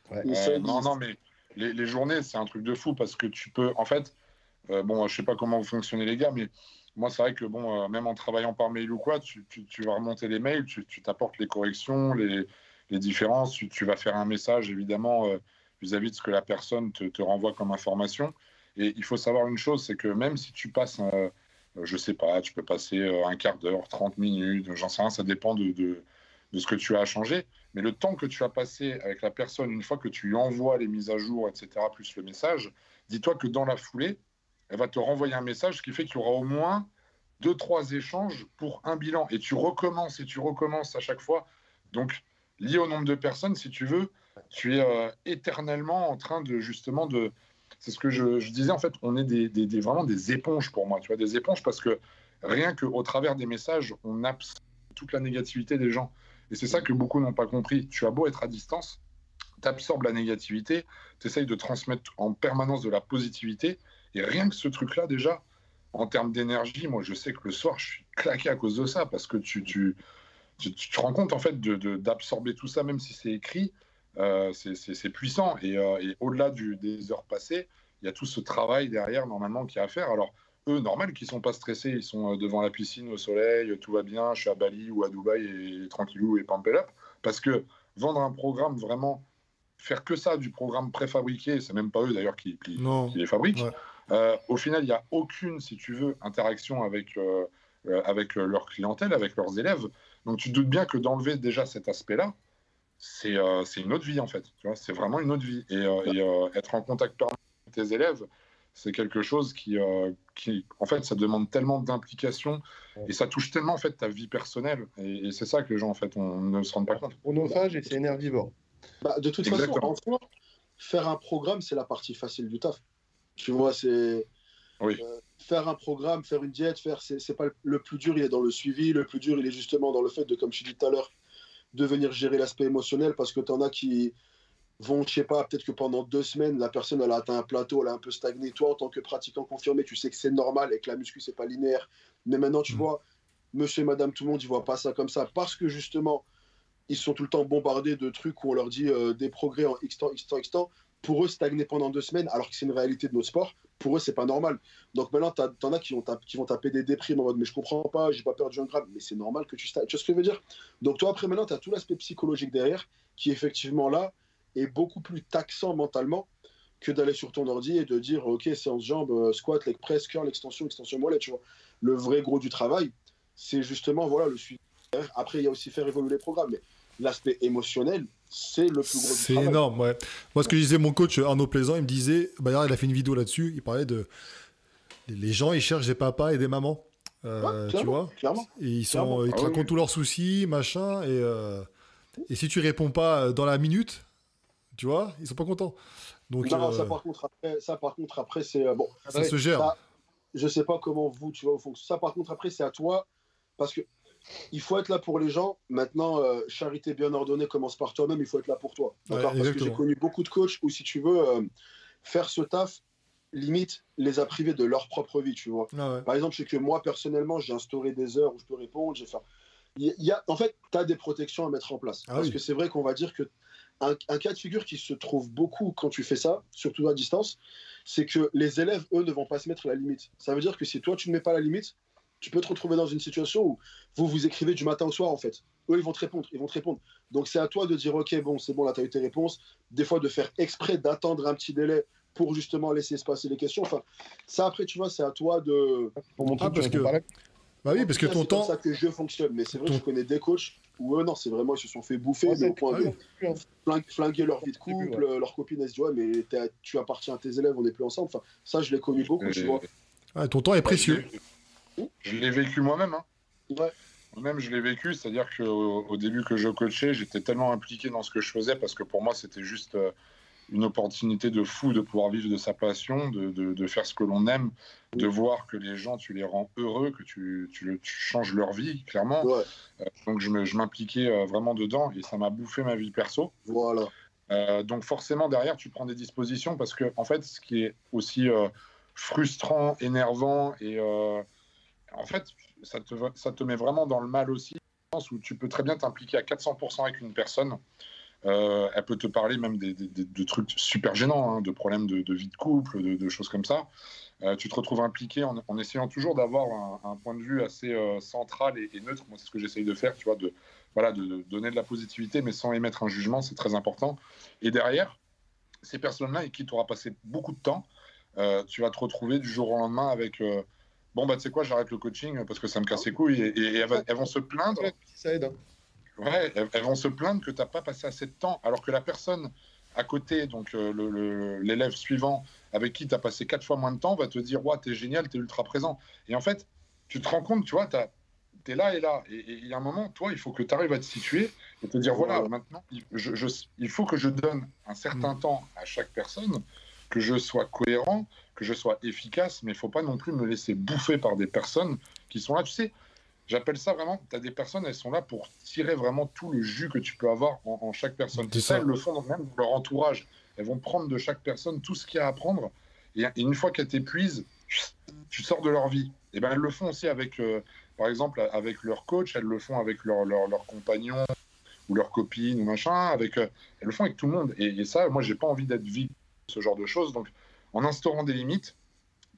Ouais. Non, mais les journées, c'est un truc de fou parce que tu peux, en fait, bon, je sais pas comment vous fonctionnez les gars, mais moi, c'est vrai que bon, même en travaillant par mail ou quoi, tu vas remonter les mails, tu t'apportes les corrections, les différences, tu vas faire un message, évidemment, vis-à-vis de ce que la personne te renvoie comme information. Et il faut savoir une chose, c'est que même si tu passes, je sais pas, tu peux passer un quart d'heure, 30 minutes, j'en sais rien, ça dépend de ce que tu as à changer. Mais le temps que tu as passé avec la personne, une fois que tu lui envoies les mises à jour, etc., plus le message, dis-toi que dans la foulée, elle va te renvoyer un message, ce qui fait qu'il y aura au moins 2-3 échanges pour un bilan. Et tu recommences à chaque fois. Donc, lié au nombre de personnes, si tu veux, tu es éternellement en train de, justement, de... C'est ce que je disais, en fait, on est vraiment des éponges pour moi, tu vois, des éponges parce que rien qu'au travers des messages, on absorbe toute la négativité des gens. Et c'est ça que beaucoup n'ont pas compris. Tu as beau être à distance, tu absorbes la négativité, tu essayes de transmettre en permanence de la positivité. Et rien que ce truc-là, déjà, en termes d'énergie, moi, je sais que le soir, je suis claqué à cause de ça, parce que tu te rends compte, en fait, d'absorber tout ça, même si c'est écrit, c'est puissant. Et au-delà des heures passées, il y a tout ce travail derrière, normalement, qu'il y a à faire. Alors, eux, normal qu'ils ne sont pas stressés, ils sont devant la piscine, au soleil, tout va bien, je suis à Bali ou à Dubaï, et tranquillou, et pump it up. Parce que vendre un programme, vraiment, faire que ça, du programme préfabriqué, c'est même pas eux, d'ailleurs, qui les fabriquent. Ouais. Au final, il n'y a aucune, si tu veux, interaction avec leur clientèle, avec leurs élèves. Donc, tu te doutes bien que d'enlever déjà cet aspect-là, c'est une autre vie, en fait. Tu vois, c'est vraiment une autre vie. Et être en contact permanent avec tes élèves, c'est quelque chose qui, en fait, ça demande tellement d'implication et ça touche tellement, en fait, ta vie personnelle. Et c'est ça que les gens, en fait, on ne se rendent pas compte. Chronophage et c'est énergivore. De toute façon, en soi, faire un programme, c'est la partie facile du taf. Tu vois, c'est... Oui. Faire un programme, faire une diète, c'est pas le plus dur, il est dans le suivi. Le plus dur, il est justement dans le fait de, comme je dis tout à l'heure, de venir gérer l'aspect émotionnel, parce que tu en as qui vont, je sais pas, peut-être que pendant 2 semaines, la personne, elle a atteint un plateau, elle a un peu stagné. Toi, en tant que pratiquant confirmé, tu sais que c'est normal et que la muscu, c'est pas linéaire. Mais maintenant, tu vois, monsieur et madame, tout le monde, ils voient pas ça comme ça, parce que justement, ils sont tout le temps bombardés de trucs où on leur dit des progrès en X temps, X temps, X temps. Pour eux, stagner pendant 2 semaines, alors que c'est une réalité de notre sport, pour eux, c'est pas normal. Donc maintenant, t'en as qui vont taper des déprimes en mode, mais je comprends pas, j'ai pas perdu un gramme, mais c'est normal que tu stagnes. Tu vois ce que je veux dire? Donc toi, après, maintenant, tu as tout l'aspect psychologique derrière, qui effectivement là, est beaucoup plus taxant mentalement que d'aller sur ton ordi et de dire, ok, séance jambes, squat, leg press, curl, extension mollet, tu vois. Le vrai gros du travail, c'est justement, voilà, le suivi. Après, il y a aussi faire évoluer les programmes, mais l'aspect émotionnel, c'est le plus gros du travail. C'est énorme, ouais. Moi, ce que disait mon coach Arnaud Plaisant, il me disait, il a fait une vidéo là-dessus, il parlait de... Les gens, ils cherchent des papas et des mamans, tu vois. Clairement. Et ils te racontent tous leurs soucis, machin, et si tu réponds pas dans la minute, tu vois, ils sont pas contents. Donc, non, ça par contre, après, c'est... bon, ça se gère. Ça, je sais pas comment vous, tu vois, ça par contre, après, c'est à toi, parce que il faut être là pour les gens. Maintenant, charité bien ordonnée commence par toi-même, il faut être là pour toi. D'accord, parce que j'ai connu beaucoup de coachs où, si tu veux, faire ce taf, limite, les a privés de leur propre vie, tu vois. Ah ouais. Par exemple, je sais que moi, personnellement, j'ai instauré des heures où je peux répondre. En fait, tu as des protections à mettre en place. Ah parce oui. que c'est vrai qu'on va dire que un cas de figure qui se trouve beaucoup quand tu fais ça, surtout à distance, c'est que les élèves, eux, ne vont pas se mettre la limite. Ça veut dire que si toi, tu ne mets pas la limite, tu peux te retrouver dans une situation où vous vous écrivez du matin au soir, en fait. Eux, ils vont te répondre. Donc, c'est à toi de dire, OK, bon, c'est bon, là, tu as eu tes réponses. Des fois, de faire exprès d'attendre un petit délai pour justement laisser se passer les questions. Enfin, ça, après, tu vois, c'est à toi de... Pour montrer Ah, que tu parce réponds que- pas là. Bah oui, parce que Ça, ton c'est comme temps. ça que je fonctionne. Mais c'est vrai que Ton- je connais des coachs où eux, non, c'est vraiment, ils se sont fait bouffer, Ouais, mais au c'est point ah de oui. flinguer leur vie de Au début, couple, leur copine, elle se dit, ouais, mais tu appartiens à tes élèves, on n'est plus ensemble. Enfin, ça, je l'ai connu beaucoup, tu vois. Ah, ton temps est précieux. Je l'ai vécu moi-même. Hein. Ouais. Moi-même, je l'ai vécu, c'est-à-dire qu'au début que je coachais, j'étais tellement impliqué dans ce que je faisais parce que pour moi, c'était juste une opportunité de fou de pouvoir vivre de sa passion, de faire ce que l'on aime, de voir que les gens, tu les rends heureux, que tu changes leur vie, clairement. Ouais, Donc, je m'impliquais vraiment dedans et ça m'a bouffé ma vie perso. voilà. Donc, forcément, derrière, tu prends des dispositions parce que, en fait, ce qui est aussi frustrant, énervant et en fait, ça te met vraiment dans le mal aussi, dans le sens où tu peux très bien t'impliquer à 400% avec une personne. Elle peut te parler même de trucs super gênants, hein, de problèmes de vie de couple, de choses comme ça. Tu te retrouves impliqué en essayant toujours d'avoir un point de vue assez central et neutre. Moi, c'est ce que j'essaye de faire, tu vois, de donner de la positivité, mais sans émettre un jugement, c'est très important. Et derrière, ces personnes-là avec qui tu auras passé beaucoup de temps, tu vas te retrouver du jour au lendemain avec bon, bah, tu sais quoi, j'arrête le coaching parce que ça me casse les couilles et elles vont se plaindre. Ça aide. Hein. Ouais, elles vont se plaindre que tu n'as pas passé assez de temps, alors que la personne à côté, donc l'élève suivant, avec qui tu as passé 4 fois moins de temps, va te dire ouais, t'es génial, t'es ultra présent. Et en fait, tu te rends compte, tu vois, t'es là et là. Et il y a un moment, toi, il faut que tu arrives à te situer et te dire voilà, maintenant, il faut que je donne un certain temps à chaque personne, que je sois cohérent, que je sois efficace, mais il ne faut pas non plus me laisser bouffer par des personnes qui sont là, tu sais. J'appelle ça vraiment, tu as des personnes, elles sont là pour tirer vraiment tout le jus que tu peux avoir en chaque personne. Et ça, elles le font même dans leur entourage. Elles vont prendre de chaque personne tout ce qu'il y a à prendre. Et une fois qu'elles t'épuisent, tu sors de leur vie. Et ben elles le font aussi avec, par exemple, avec leur coach, elles le font avec leur compagnon ou leur copine ou machin. Elles le font avec tout le monde. Et ça, moi, j'ai pas envie d'être vide de ce genre de choses. Donc, en instaurant des limites,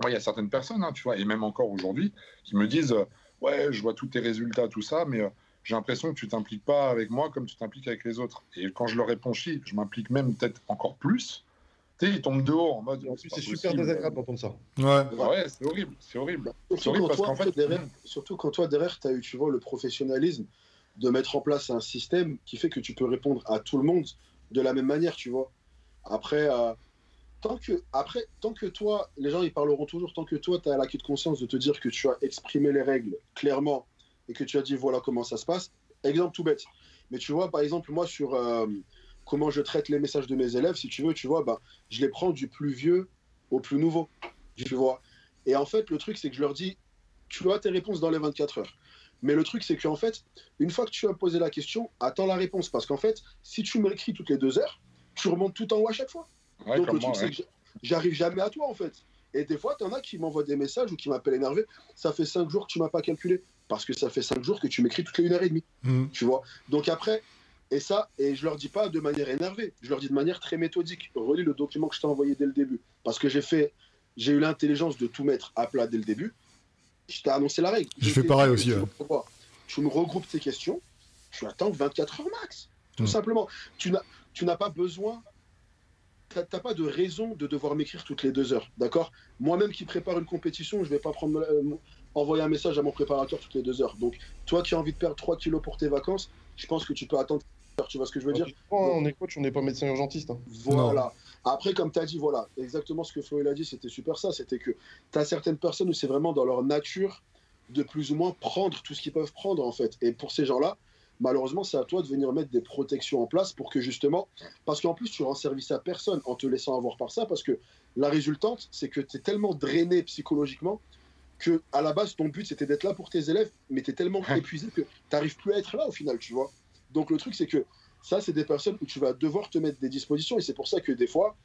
moi, il y a certaines personnes, hein, tu vois, et même encore aujourd'hui, qui me disent ouais, je vois tous tes résultats, tout ça, mais j'ai l'impression que tu t'impliques pas avec moi comme tu t'impliques avec les autres. Et quand je leur réponds chi, je m'implique même peut-être encore plus. Tu sais, ils tombent de haut en mode. En plus, c'est super désagréable d'entendre ça. Ouais, c'est horrible. C'est horrible. Surtout quand toi, derrière, tu as eu, tu vois, le professionnalisme de mettre en place un système qui fait que tu peux répondre à tout le monde de la même manière, tu vois. Après, tant que toi, les gens, ils parleront toujours, tant que toi, tu as l'acquis de conscience de te dire que tu as exprimé les règles clairement et que tu as dit, voilà comment ça se passe. Exemple tout bête. Mais tu vois, par exemple, moi, sur comment je traite les messages de mes élèves, si tu veux, tu vois, bah, je les prends du plus vieux au plus nouveau, tu vois. Et en fait, le truc, c'est que je leur dis, tu as tes réponses dans les 24 heures. Mais le truc, c'est qu'en fait, une fois que tu as posé la question, attends la réponse. Parce qu'en fait, si tu m'écris toutes les 2 heures, tu remontes tout en haut à chaque fois. Ouais, donc le truc, c'est que j'arrive jamais à toi, en fait. Et des fois, tu en as qui m'envoient des messages ou qui m'appellent énervé. Ça fait 5 jours que tu m'as pas calculé. Parce que ça fait 5 jours que tu m'écris toutes les 1h30. Tu vois. Donc après, et je leur dis pas de manière énervée. Je leur dis de manière très méthodique. Relis le document que je t'ai envoyé dès le début. Parce que j'ai eu l'intelligence de tout mettre à plat dès le début. Je t'ai annoncé la règle. Je fais pareil aussi. Tu me regroupes tes questions. Tu attends 24 heures max. Tout simplement. Tu n'as pas besoin. T'as pas de raison de devoir m'écrire toutes les 2 heures, d'accord? Moi-même qui prépare une compétition, je vais pas envoyer un message à mon préparateur toutes les 2 heures. Donc, toi qui as envie de perdre 3 kilos pour tes vacances, je pense que tu peux attendre. Tu vois ce que je veux dire? On est coach, on n'est pas médecin urgentiste. Hein. Voilà. Non. Après, comme tu as dit, voilà, exactement ce que Flo a dit, c'était super ça. C'était que tu as certaines personnes où c'est vraiment dans leur nature de plus ou moins prendre tout ce qu'ils peuvent prendre, en fait. Et pour ces gens-là, malheureusement, c'est à toi de venir mettre des protections en place pour que justement, parce qu'en plus, tu rends service à personne en te laissant avoir par ça, parce que la résultante, c'est que tu es tellement drainé psychologiquement que à la base, ton but, c'était d'être là pour tes élèves, mais tu es tellement épuisé que tu n'arrives plus à être là au final, tu vois. Donc le truc, c'est que ça, c'est des personnes où tu vas devoir te mettre des dispositions, et c'est pour ça que des fois,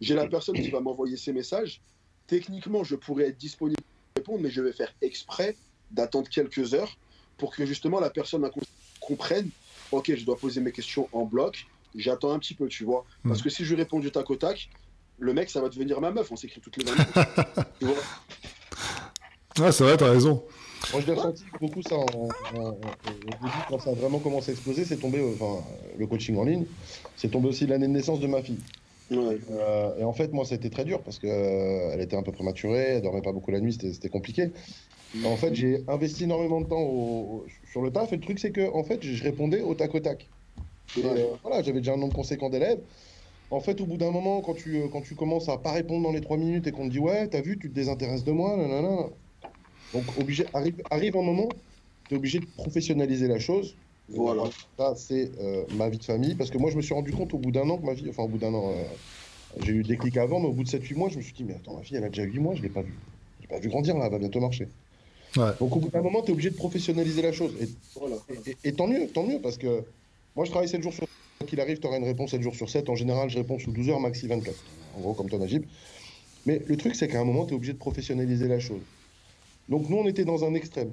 J'ai la personne qui va m'envoyer ses messages. Techniquement, je pourrais être disponible pour répondre, mais je vais faire exprès d'attendre quelques heures pour que justement la personne comprenne, ok, je dois poser mes questions en bloc, j'attends un petit peu, tu vois. Parce que si je réponds du tac au tac, le mec, ça va devenir ma meuf, on s'écrit toutes les minutes. Tu vois. Ouais, c'est vrai, t'as raison. Moi, je l'ai ressenti beaucoup ça au début, quand ça a vraiment commencé à exploser, c'est tombé, le coaching en ligne, c'est tombé aussi l'année de naissance de ma fille. Ouais. Et en fait, moi, c'était très dur parce qu'elle était un peu prématurée, elle dormait pas beaucoup la nuit, c'était compliqué. En fait, j'ai investi énormément de temps sur le taf, et le truc, c'est que en fait, je répondais au tac au tac. Et voilà, j'avais déjà un nombre conséquent d'élèves. En fait, au bout d'un moment, quand tu commences à pas répondre dans les 3 minutes et qu'on te dit ouais, t'as vu, tu te désintéresses de moi, nanana. Donc, arrive un moment, tu es obligé de professionnaliser la chose. Voilà. Ça, c'est ma vie de famille. Parce que moi, je me suis rendu compte au bout d'un an que ma vie, enfin, au bout d'un an, j'ai eu le déclic avant, mais au bout de 7-8 mois, je me suis dit, mais attends, ma fille, elle a déjà 8 mois, je l'ai pas vue. Je l'ai pas vu grandir là, elle va bientôt marcher. Ouais. Donc, au bout d'un moment, tu es obligé de professionnaliser la chose. Et tant mieux, parce que moi, je travaille 7 jours sur 7. Quoi qu'il arrive, tu auras une réponse 7 jours sur 7. En général, je réponds sous 12 heures, maxi 24. En gros, comme toi, Najib. Mais le truc, c'est qu'à un moment, tu es obligé de professionnaliser la chose. Donc, nous, on était dans un extrême.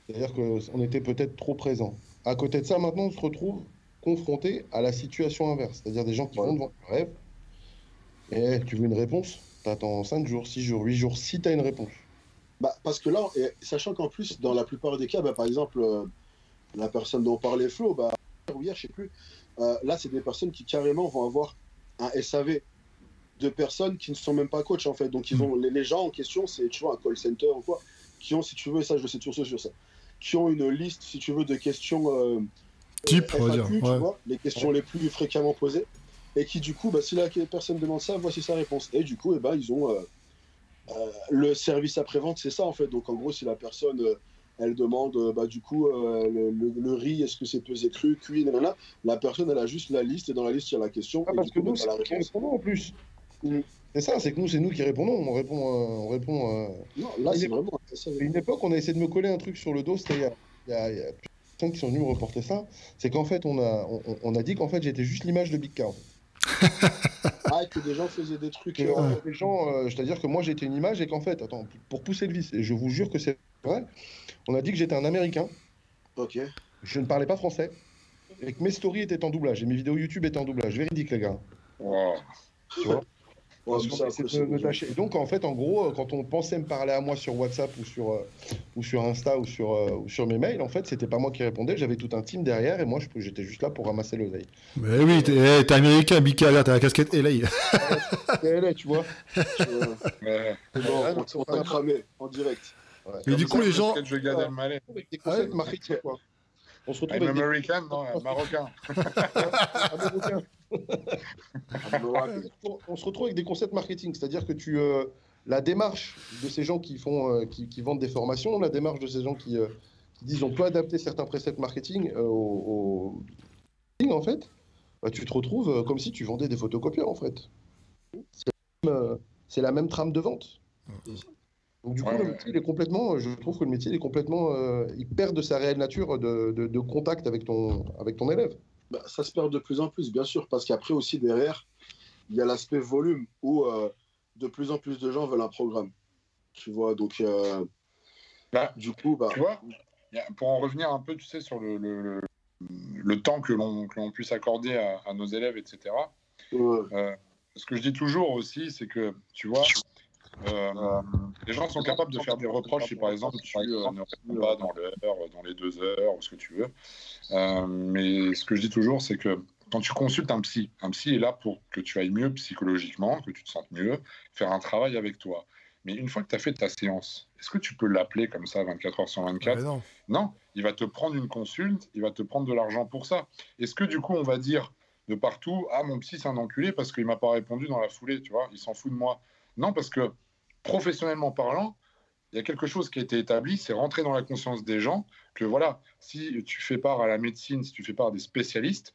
C'est-à-dire qu'on était peut-être trop présent. À côté de ça, maintenant, on se retrouve confronté à la situation inverse. C'est-à-dire des gens qui vont devant leur rêve. Et tu veux une réponse, tu attends 5 jours, 6 jours, 8 jours, si tu as une réponse. Bah, parce que là, sachant qu'en plus, dans la plupart des cas, bah, par exemple, la personne dont parlait Flo, bah, hier, je sais plus, là, c'est des personnes qui carrément vont avoir un SAV de personnes qui ne sont même pas coach, en fait. Donc, ils ont, les gens en question, c'est, tu vois, un call center ou quoi, qui ont, si tu veux, ça, je le sais toujours sur ça, qui ont une liste, si tu veux, de questions type, FAQ, on va dire. tu vois, les questions les plus fréquemment posées, et qui, du coup, bah, si la personne demande ça, voici sa réponse. Et du coup, ils ont le service après-vente, c'est ça, en fait. Donc, en gros, si la personne, elle demande, du coup, le riz, est-ce que c'est pesé cru, cuit, nanana, la personne, elle a juste la liste, et dans la liste, il y a la question, et parce du coup, que nous, c'est la réponse. en plus. C'est ça, c'est nous qui répondons. On répond. Non, là, c'est vraiment un SAV. Une époque, on a essayé de me coller un truc sur le dos. C'était il y a plusieurs personnes qui sont venues me reporter ça. C'est qu'en fait, on a dit qu'en fait, j'étais juste l'image de Big Car. Ah, que des gens faisaient des trucs. Les gens, c'est-à-dire que moi, j'étais une image et qu'en fait, attends, pour pousser le vice, et je vous jure que c'est vrai, on a dit que j'étais un Américain. Ok. Je ne parlais pas français. Et que mes stories étaient en doublage. Et mes vidéos YouTube étaient en doublage. Véridique, les gars. Wow. Tu vois? Ouais, Et donc, en fait, en gros, quand on pensait me parler à moi sur WhatsApp ou sur Insta ou sur mes mails, en fait, c'était pas moi qui répondais, j'avais tout un team derrière et moi, j'étais juste là pour ramasser l'oseille. Mais oui, t'es américain, Bika, là, t'as la casquette LA. LA, tu vois. On t'a cramé en direct. Ouais. Et du coup, les gens. Avec des concepts marketing, quoi. On se retrouve avec American, non, marocain. On se retrouve avec des concepts marketing, c'est-à-dire que la démarche de ces gens qui vendent des formations, la démarche de ces gens qui disent on peut adapter certains préceptes marketing au en fait, bah, tu te retrouves comme si tu vendais des photocopieurs en fait. C'est la même trame de vente. Donc du coup, le métier, je trouve que le métier est complètement, il perd de sa réelle nature de contact avec ton élève. Bah, ça se perd de plus en plus, bien sûr, parce qu'après aussi, derrière, il y a l'aspect volume où de plus en plus de gens veulent un programme. Tu vois, donc, du coup... Tu vois, pour en revenir un peu, tu sais, sur le temps que l'on puisse accorder à nos élèves, etc. Ce que je dis toujours aussi, c'est que, tu vois, les gens sont capables de faire des reproches si, par exemple, tu ne réponds pas dans l'heure, dans les 2 heures, ou ce que tu veux. Mais ce que je dis toujours, c'est que quand tu consultes un psy est là pour que tu ailles mieux psychologiquement, que tu te sentes mieux, faire un travail avec toi. Mais une fois que tu as fait ta séance, est-ce que tu peux l'appeler comme ça 24 heures sur 24 ? Non, il va te prendre une consulte, il va te prendre de l'argent pour ça. Est-ce que du coup, on va dire de partout, ah, mon psy, c'est un enculé parce qu'il ne m'a pas répondu dans la foulée, tu vois, il s'en fout de moi. Non, parce que professionnellement parlant, il y a quelque chose qui a été établi, c'est rentrer dans la conscience des gens que voilà, si tu fais part à la médecine, si tu fais part à des spécialistes,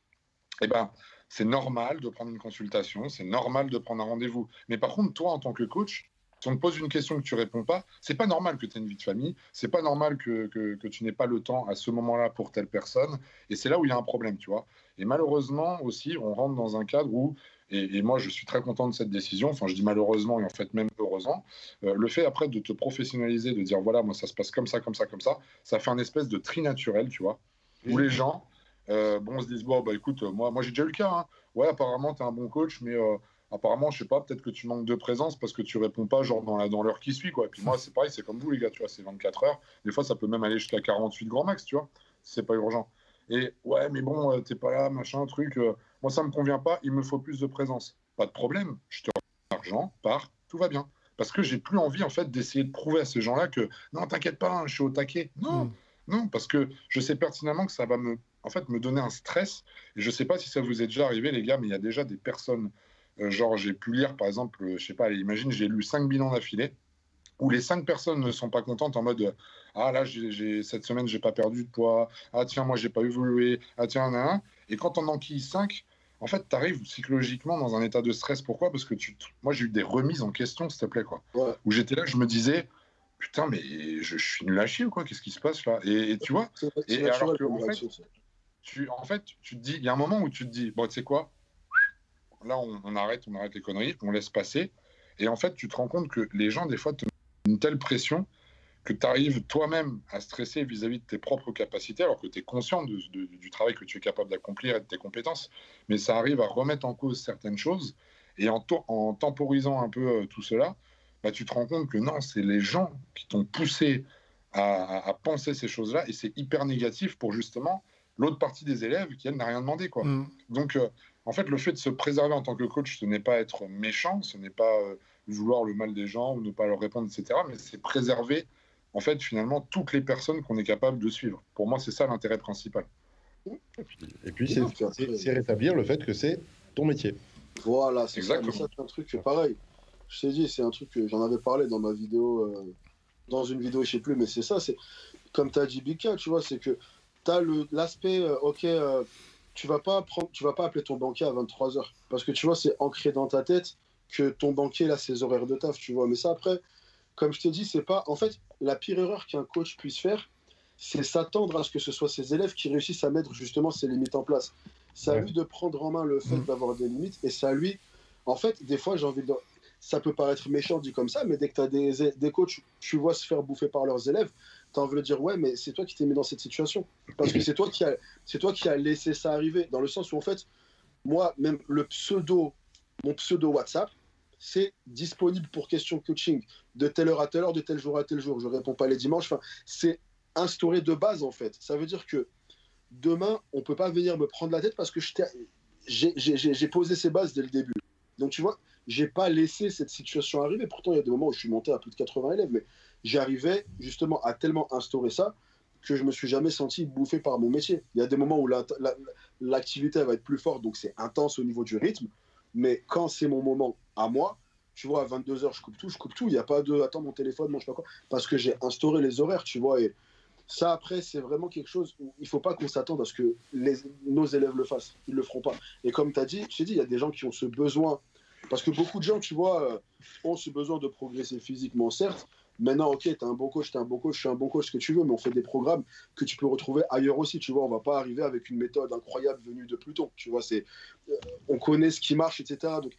eh ben, c'est normal de prendre une consultation, c'est normal de prendre un rendez-vous. Mais par contre, toi, en tant que coach, si on te pose une question que tu réponds pas, c'est pas normal que tu aies une vie de famille, c'est pas normal que tu n'aies pas le temps à ce moment-là pour telle personne, et c'est là où il y a un problème, tu vois. Et malheureusement aussi, on rentre dans un cadre où Et moi, je suis très content de cette décision. Enfin, je dis malheureusement et en fait même heureusement. Le fait après de te professionnaliser, de dire voilà, moi ça se passe comme ça, comme ça, comme ça fait un espèce de tri naturel, tu vois, où les gens bon, se disent bon, bah écoute, moi j'ai déjà eu le cas. Hein. Ouais, apparemment, tu es un bon coach, mais apparemment, je sais pas, peut-être que tu manques de présence parce que tu réponds pas genre dans l'heure qui suit, quoi. Et puis moi, c'est pareil, c'est comme vous, les gars, tu vois, c'est 24 heures. Des fois, ça peut même aller jusqu'à 48 grand max, tu vois, si c'est pas urgent. Et ouais, mais bon, t'es pas là, machin, truc. Moi, ça me convient pas, il me faut plus de présence. Pas de problème, je te rends l'argent, part, tout va bien. Parce que j'ai plus envie, en fait, d'essayer de prouver à ces gens-là que non, t'inquiète pas, hein, je suis au taquet. Non, non, parce que je sais pertinemment que ça va en fait, me donner un stress. Et je sais pas si ça vous est déjà arrivé, les gars, mais il y a déjà des personnes, genre, j'ai pu lire, par exemple, je sais pas, imagine, j'ai lu 5 bilans d'affilée où les 5 personnes ne sont pas contentes en mode ah là cette semaine j'ai pas perdu de poids, ah tiens moi j'ai pas évolué, ah tiens nan. Et quand on enquille 5, en fait tu arrives psychologiquement dans un état de stress. Pourquoi? Parce que moi j'ai eu des remises en question, s'il te plaît, quoi. Ouais. Où j'étais là, je me disais putain mais je suis nul à chier ou quoi, qu'est-ce qui se passe là, et tu vois, et alors que en fait tu te dis, il y a un moment où tu te dis bon tu sais quoi, là on arrête les conneries, on laisse passer. Et en fait tu te rends compte que les gens des fois te une telle pression que tu arrives toi-même à stresser vis-à-vis de tes propres capacités, alors que tu es conscient du travail que tu es capable d'accomplir et de tes compétences, mais ça arrive à remettre en cause certaines choses. Et en temporisant un peu tout cela, bah, tu te rends compte que non, c'est les gens qui t'ont poussé à penser ces choses-là, et c'est hyper négatif pour justement l'autre partie des élèves qui, elle, n'a rien demandé, quoi. Donc, en fait, le fait de se préserver en tant que coach, ce n'est pas être méchant, ce n'est pas vouloir le mal des gens ou ne pas leur répondre, etc. Mais c'est préserver, en fait, finalement, toutes les personnes qu'on est capable de suivre. Pour moi, c'est ça l'intérêt principal. Et puis c'est rétablir le fait que c'est ton métier. Voilà, c'est ça. Mais ça, c'est un truc pareil. Je t'ai dit, c'est un truc que j'en avais parlé dans ma vidéo, dans une vidéo, je sais plus, mais c'est ça. C'est comme tu as dit, Bika, tu vois, c'est que tu as l'aspect, tu vas pas appeler ton banquier à 23h. Parce que tu vois, c'est ancré dans ta tête que ton banquier, là, ses horaires de taf, tu vois. Mais ça, après, comme je t'ai dit, c'est pas. En fait, la pire erreur qu'un coach puisse faire, c'est s'attendre à ce que ce soit ses élèves qui réussissent à mettre justement ses limites en place. C'est à lui de prendre en main le fait d'avoir des limites, et c'est à lui. En fait, des fois, j'ai envie de. Ça peut paraître méchant dit comme ça, mais dès que tu as des coachs, tu vois se faire bouffer par leurs élèves, tu as envie de dire ouais, mais c'est toi qui t'es mis dans cette situation. Parce que c'est toi qui as laissé ça arriver. Dans le sens où, en fait, moi, même mon pseudo WhatsApp, c'est disponible pour question coaching de telle heure à telle heure, de tel jour à tel jour. Je réponds pas les dimanches. Enfin, c'est instauré de base, en fait. Ça veut dire que demain, on peut pas venir me prendre la tête parce que j'ai posé ces bases dès le début. Donc, tu vois, j'ai pas laissé cette situation arriver. Pourtant, il y a des moments où je suis monté à plus de 80 élèves, mais j'arrivais justement à tellement instaurer ça que je me suis jamais senti bouffé par mon métier. Il y a des moments où l'activité va être plus forte, donc c'est intense au niveau du rythme. Mais quand c'est mon moment à moi, tu vois, à 22h, je coupe tout. Il n'y a pas de attends mon téléphone, moi je sais pas quoi. Parce que j'ai instauré les horaires, tu vois. Et ça, après, c'est vraiment quelque chose où il ne faut pas qu'on s'attende à ce que nos élèves le fassent. Ils ne le feront pas. Et comme tu as dit, je t'ai dit, il y a des gens qui ont ce besoin. Parce que beaucoup de gens, tu vois, ont ce besoin de progresser physiquement, certes. Maintenant, ok, t'es un bon coach, je suis un bon coach, ce que tu veux, mais on fait des programmes que tu peux retrouver ailleurs aussi, tu vois. On va pas arriver avec une méthode incroyable venue de Pluton, tu vois. On connaît ce qui marche, etc. Donc,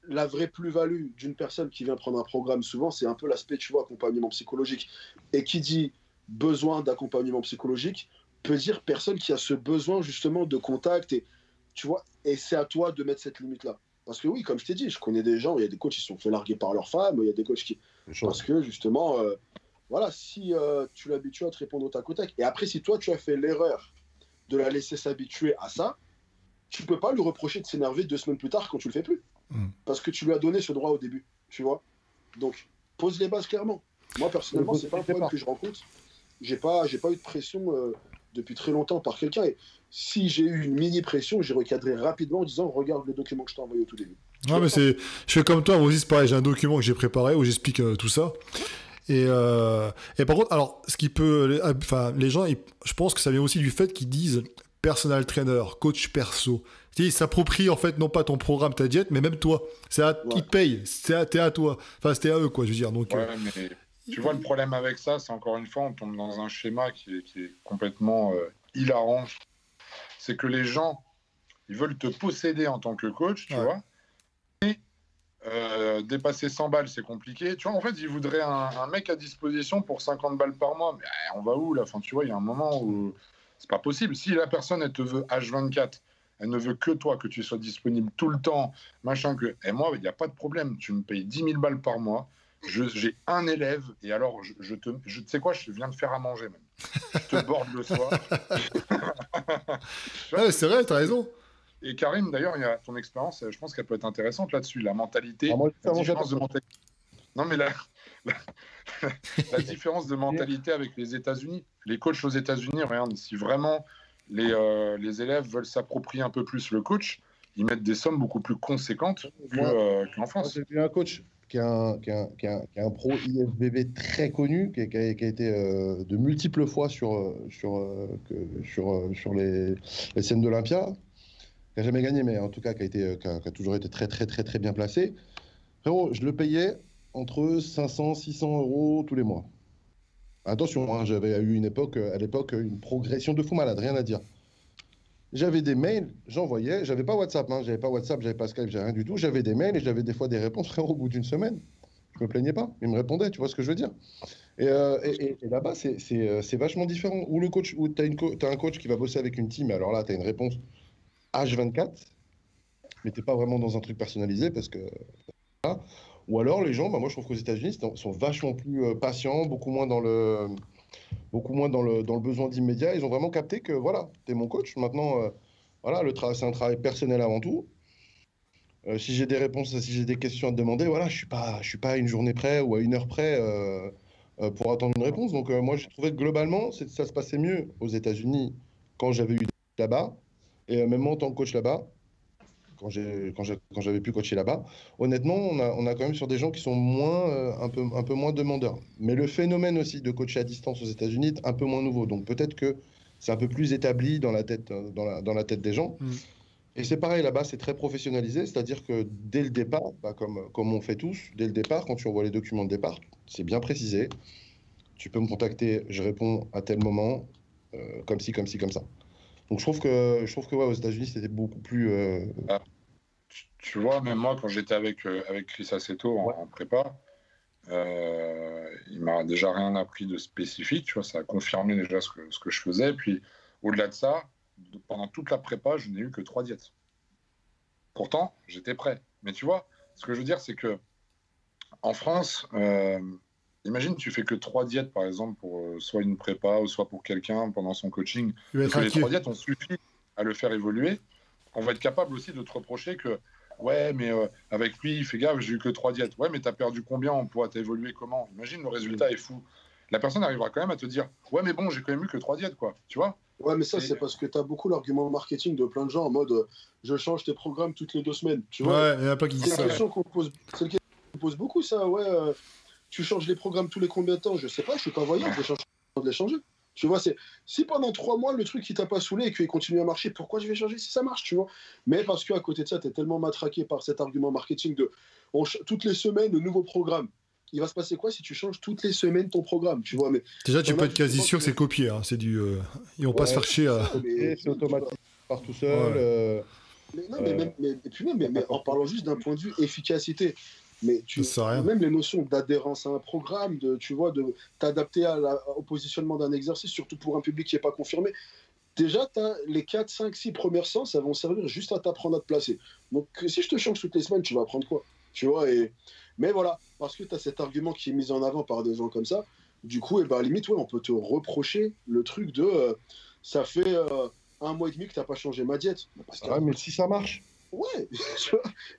la vraie plus-value d'une personne qui vient prendre un programme, souvent, c'est un peu l'aspect, tu vois, accompagnement psychologique. Et qui dit besoin d'accompagnement psychologique peut dire personne qui a ce besoin, justement, de contact, et, tu vois, et c'est à toi de mettre cette limite-là. Parce que oui, comme je t'ai dit, je connais des gens, il y a des coachs qui se sont fait larguer par leur femme, il y a des coachs qui... Parce que justement, voilà, si tu l'habitues à te répondre au tac au tac, et après, si toi, tu as fait l'erreur de la laisser s'habituer à ça, tu peux pas lui reprocher de s'énerver 2 semaines plus tard quand tu le fais plus. Parce que tu lui as donné ce droit au début, tu vois. Donc, pose les bases clairement. Moi, personnellement, c'est pas un problème que je rencontre. J'ai pas eu de pression depuis très longtemps par quelqu'un, et si j'ai eu une mini pression, j'ai recadré rapidement en disant regarde le document que je t'ai envoyé au tout début. Non, mais je fais comme toi, moi aussi c'est pareil, j'ai un document que j'ai préparé où j'explique tout ça. Et par contre, alors, ce qui peut, enfin, les gens, je pense que ça vient aussi du fait qu'ils disent personal trainer, coach perso. Ils s'approprient en fait non pas ton programme, ta diète, mais même toi. Ils te payent, t'es à toi. Enfin, c'était à eux, quoi, je veux dire. Donc, ouais, mais tu vois, le problème avec ça, c'est encore une fois, on tombe dans un schéma qui est complètement hilarant. C'est que les gens, ils veulent te posséder en tant que coach, tu vois, dépasser 100 balles, c'est compliqué. Tu vois, en fait, il voudrait un mec à disposition pour 50 balles par mois. Mais on va où là? Enfin, tu vois, il y a un moment où c'est pas possible. Si la personne, elle te veut H24, elle ne veut que toi, que tu sois disponible tout le temps, machin que. Et moi, il n'y a pas de problème. Tu me payes 10 000 balles par mois. J'ai un élève et alors, tu sais quoi, je viens de faire à manger même. Je te borde le soir. Ouais, c'est vrai, t'as raison. Et Karim, d'ailleurs, il y a ton expérience, je pense qu'elle peut être intéressante là-dessus. La mentalité, Alors moi, la différence de mentalité. Non, mais la différence de mentalité avec les États-Unis. Les coachs aux États-Unis, regarde, si vraiment les élèves veulent s'approprier un peu plus le coach, ils mettent des sommes beaucoup plus conséquentes qu'en France. J'ai vu un coach qui est un pro IFBB très connu, qui a été de multiples fois sur les scènes d'Olympia, qui n'a jamais gagné, mais en tout cas qui a toujours été très, très, très, très bien placé. Frérot, je le payais entre 500 600 euros tous les mois. Attention, hein, j'avais eu à l'époque une progression de fou malade, rien à dire. J'avais des mails, j'envoyais, j'avais pas WhatsApp, j'avais pas Skype, j'avais rien du tout. J'avais des mails et j'avais des fois des réponses, frérot, au bout d'une semaine. Je me plaignais pas, il me répondait, tu vois ce que je veux dire. Et là-bas, c'est vachement différent. Où le coach, où t'as un coach qui va bosser avec une team, et alors là, t'as une réponse H24, mais t'es pas vraiment dans un truc personnalisé parce que. Voilà. Ou alors les gens, moi je trouve qu'aux États-Unis, sont vachement plus patients, beaucoup moins dans le besoin d'immédiat. Ils ont vraiment capté que voilà, t'es mon coach. Maintenant, voilà, c'est un travail personnel avant tout. Si j'ai des réponses, si j'ai des questions à te demander, voilà, je suis pas à une journée près ou à une heure près pour attendre une réponse. Donc moi, j'ai trouvé que globalement, ça se passait mieux aux États-Unis quand j'avais eu là-bas, et même moi en tant que coach là-bas, quand j'avais pu coacher là-bas. Honnêtement, on a quand même sur des gens qui sont un peu moins demandeurs. Mais le phénomène aussi de coacher à distance aux États-Unis est un peu moins nouveau. Donc peut-être que c'est un peu plus établi dans la tête, dans la tête des gens. Et c'est pareil, là-bas, c'est très professionnalisé, c'est-à-dire que dès le départ, comme on fait tous, dès le départ, quand tu envoies les documents de départ, c'est bien précisé. Tu peux me contacter, je réponds à tel moment, comme ci, comme ci, comme ça. Donc je trouve que ouais, aux États-Unis, c'était beaucoup plus. Tu vois, même moi, quand j'étais avec Chris Aceto en prépa, il m'a déjà rien appris de spécifique. Tu vois, ça a confirmé déjà ce que je faisais. Puis au-delà de ça, pendant toute la prépa, je n'ai eu que 3 diètes. Pourtant, j'étais prêt. Mais tu vois, ce que je veux dire, c'est que en France, imagine, tu fais que 3 diètes, par exemple, pour soit une prépa ou soit pour quelqu'un pendant son coaching. Et que les 3 diètes ont suffi à le faire évoluer. On va être capable aussi de te reprocher que, ouais, mais avec lui, fais gaffe, j'ai eu que 3 diètes. Ouais, mais t'as perdu combien en poids? T'as évolué comment? Imagine, le résultat est fou. La personne arrivera quand même à te dire, ouais, mais bon, j'ai quand même eu que 3 diètes, quoi. Tu vois? Ouais, mais ça, c'est parce que tu as beaucoup l'argument marketing de plein de gens en mode je change tes programmes toutes les 2 semaines. Tu vois, ouais, il n'y en a pas qui disent ça. C'est une question qu'on pose beaucoup, ça. Ouais, tu changes les programmes tous les combien de temps? Je sais pas, je suis pas voyant, je vais de les changer. Tu vois, si pendant 3 mois, le truc, il t'a pas saoulé et qu'il continue à marcher, pourquoi je vais changer si ça marche, tu vois? Mais parce qu'à côté de ça, tu es tellement matraqué par cet argument marketing de toutes les semaines, le nouveau programme. Il va se passer quoi si tu changes toutes les semaines ton programme, tu vois? Mais déjà, tu peux être quasi sûr que c'est copié. Hein. C'est du, ils vont pas se faire chier. C'est automatique, part tout seul. Ouais. Mais en parlant juste d'un point de vue efficacité, mais même les notions d'adhérence à un programme, tu vois, de t'adapter au positionnement d'un exercice, surtout pour un public qui n'est pas confirmé. Déjà, les 4, 5, 6 premières séances, ça vont servir juste à t'apprendre à te placer. Donc, si je te change toutes les semaines, tu vas apprendre quoi? Tu vois, mais voilà, parce que tu as cet argument qui est mis en avant par des gens comme ça, du coup, à la limite, ouais, on peut te reprocher le truc de ça fait 1 mois et demi que tu n'as pas changé ma diète. Mais si ça marche. Ouais,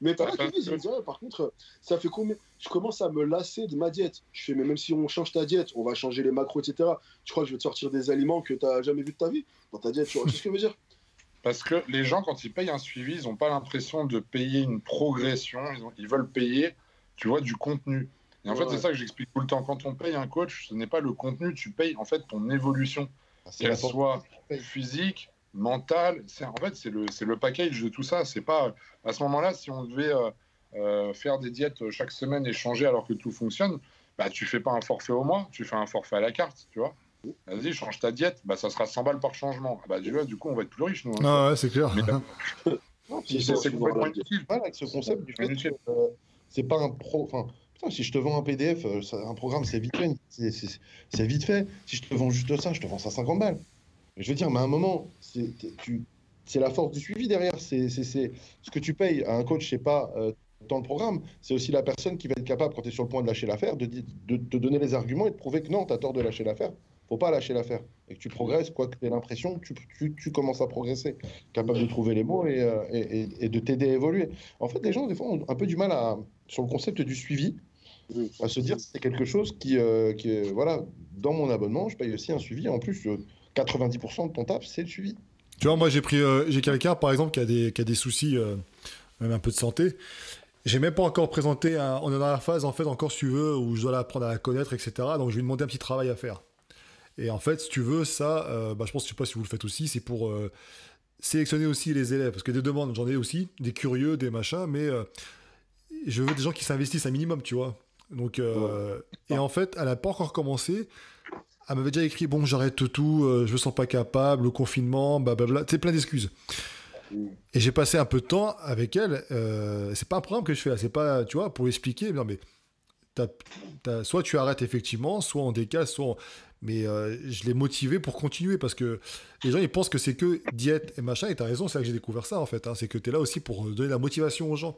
mais t'as pas qui disent, par contre, ça fait combien? Je commence à me lasser de ma diète. Je fais, mais même si on change ta diète, on va changer les macros, etc. Tu crois que je vais te sortir des aliments que t'as jamais vu de ta vie dans ta diète? Tu vois ce que je veux dire? Parce que les gens, quand ils payent un suivi, ils n'ont pas l'impression de payer une progression. Ils veulent payer, tu vois, du contenu. Et en fait, c'est ça que j'explique tout le temps. Quand on paye un coach, ce n'est pas le contenu, tu payes en fait ton évolution, qu'elle soit physique, mental. En fait, c'est le package de tout ça. C'est pas à ce moment-là, si on devait faire des diètes chaque semaine et changer alors que tout fonctionne, bah tu fais pas un forfait au mois, tu fais un forfait à la carte, tu vois. Vas-y, change ta diète, bah ça sera 100 balles par changement. Ah bah du coup, on va être plus riche, nous. Ah ouais, c'est clair. Non, c'est complètement inutile. Mal avec ce concept du fait Inutile. que c'est pas un pro. Enfin, putain, si je te vends un PDF, un programme, c'est vite fait. C'est vite fait. Si je te vends juste ça, je te vends ça 50 balles. Je veux dire, mais à un moment, c'est la force du suivi derrière. C'est ce que tu payes à un coach, c'est pas dans le programme. C'est aussi la personne qui va être capable, quand tu es sur le point de lâcher l'affaire, de te donner les arguments et de prouver que non, tu as tort de lâcher l'affaire. Faut pas lâcher l'affaire. Et que tu progresses, quoi que tu aies l'impression, tu commences à progresser. Capable de trouver les mots et de t'aider à évoluer. En fait, les gens, des fois, ont un peu du mal sur le concept du suivi, à se dire que c'est quelque chose qui voilà, dans mon abonnement, je paye aussi un suivi. En plus, 90% de ton taf, c'est le suivi. Tu vois, moi, j'ai quelqu'un, par exemple, qui a des soucis, même un peu de santé. J'ai même pas encore présenté, on est dans la phase, en fait, encore, si tu veux, où je dois l'apprendre à la connaître, etc. Donc, je vais lui demander un petit travail à faire. Et en fait, si tu veux, ça, je pense, je sais pas si vous le faites aussi, c'est pour sélectionner aussi les élèves. Parce que des demandes, j'en ai aussi, des curieux, des machins, mais je veux des gens qui s'investissent un minimum, tu vois. Donc, et en fait, elle n'a pas encore commencé. Elle m'avait déjà écrit, bon, j'arrête tout, je me sens pas capable, le confinement, blablabla, tu sais, plein d'excuses. Et j'ai passé un peu de temps avec elle. C'est pas un programme que je fais là, c'est pas, tu vois, pour lui expliquer. Non, mais soit tu arrêtes effectivement, soit on décale, mais je l'ai motivé pour continuer parce que les gens ils pensent que c'est que diète et machin. Et t'as raison, c'est là que j'ai découvert ça en fait. Hein. C'est que t'es là aussi pour donner la motivation aux gens,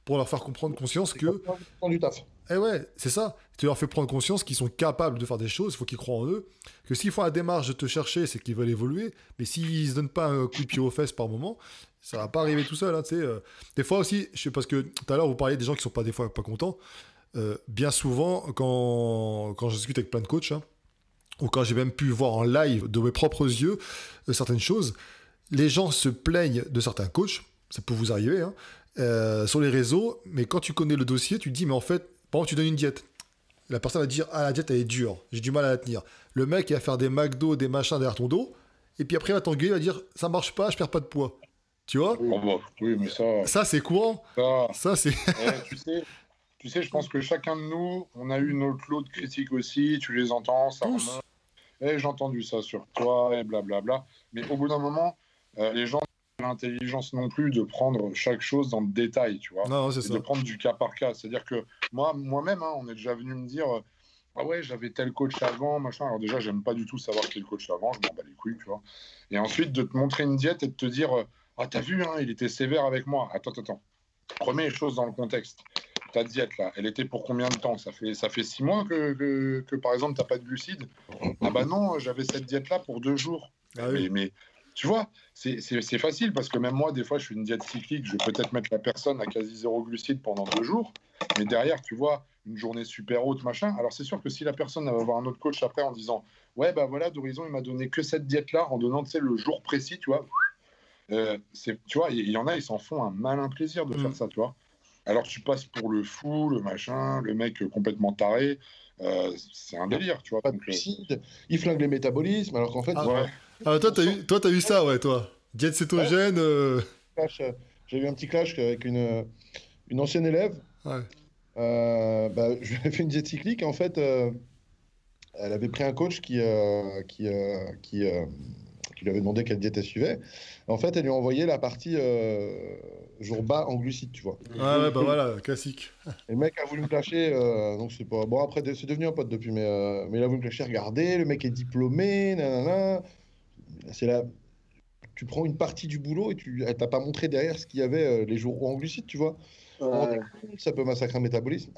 pour leur faire comprendre conscience que. Du taf. Eh ouais, c'est ça. Tu leur fais prendre conscience qu'ils sont capables de faire des choses, il faut qu'ils croient en eux. Que s'ils font la démarche de te chercher, c'est qu'ils veulent évoluer. Mais s'ils se donnent pas un coup de pied aux fesses par moment, ça va pas arriver tout seul. Hein, des fois aussi, je sais parce que tout à l'heure vous parliez des gens qui sont pas des fois pas contents. Bien souvent, quand je discute avec plein de coachs, hein, ou quand j'ai même pu voir en live de mes propres yeux certaines choses, les gens se plaignent de certains coachs, ça peut vous arriver, hein, sur les réseaux, mais quand tu connais le dossier, tu te dis, mais en fait, par exemple, tu donnes une diète. La personne va te dire, ah, la diète, elle est dure, j'ai du mal à la tenir. Le mec, il va faire des McDo, des machins derrière ton dos, et puis après, il va t'engueuler, il va dire, ça marche pas, je perds pas de poids. Tu vois ? Oui, mais ça... Ça, c'est courant. Ça c'est... Tu sais, je pense que chacun de nous, on a eu notre lot de critiques aussi, tu les entends, ça remonte. J'ai entendu ça sur toi, et blablabla. Mais au bout d'un moment, les gens n'ont pas l'intelligence non plus de prendre chaque chose dans le détail, tu vois. Non, c'est ça. De prendre du cas par cas. C'est-à-dire que moi-même, hein, on est déjà venu me dire ah ouais, j'avais tel coach avant, machin. Alors déjà, j'aime pas du tout savoir quel coach avant, je m'en bats les couilles, tu vois. Et ensuite, de te montrer une diète et de te dire ah, t'as vu, hein, il était sévère avec moi. Attends. Remets les choses dans le contexte. Ta diète là, elle était pour combien de temps? Ça fait 6 mois que par exemple t'as pas de glucides. Ah bah non, j'avais cette diète là pour 2 jours. Ah oui. Mais tu vois, c'est facile parce que même moi des fois je fais une diète cyclique, je vais peut-être mettre la personne à quasi 0 glucides pendant 2 jours, mais derrière tu vois une journée super haute machin. Alors c'est sûr que si la personne va avoir un autre coach après en disant ouais bah voilà d'Horizon il m'a donné que cette diète là en donnant tu sais le jour précis, tu vois, tu vois il y en a ils s'en font un malin plaisir de faire ça, tu vois. Alors tu passes pour le fou, le machin, le mec complètement taré. C'est un délire, tu vois. Pas de glucides, il flingue les métabolismes, alors qu'en fait... toi, t'as eu ça, ouais, toi. Diète cétogène... J'ai eu un petit clash avec une ancienne élève. Ouais. Je lui ai fait une diète cyclique. En fait, elle avait pris un coach qui lui avait demandé quelle diète elle suivait. En fait, elle lui a envoyé la partie jour bas en glucides, tu vois. Ah ouais, bah voilà, classique. Et le mec a voulu me clasher, donc c'est pas... Bon, après, c'est devenu un pote depuis, mais il a voulu me clasher. Regardez, le mec est diplômé, nanana. C'est là... Tu prends une partie du boulot et elle t'a pas montré derrière ce qu'il y avait les jours en glucides, tu vois. Ça peut massacrer un métabolisme.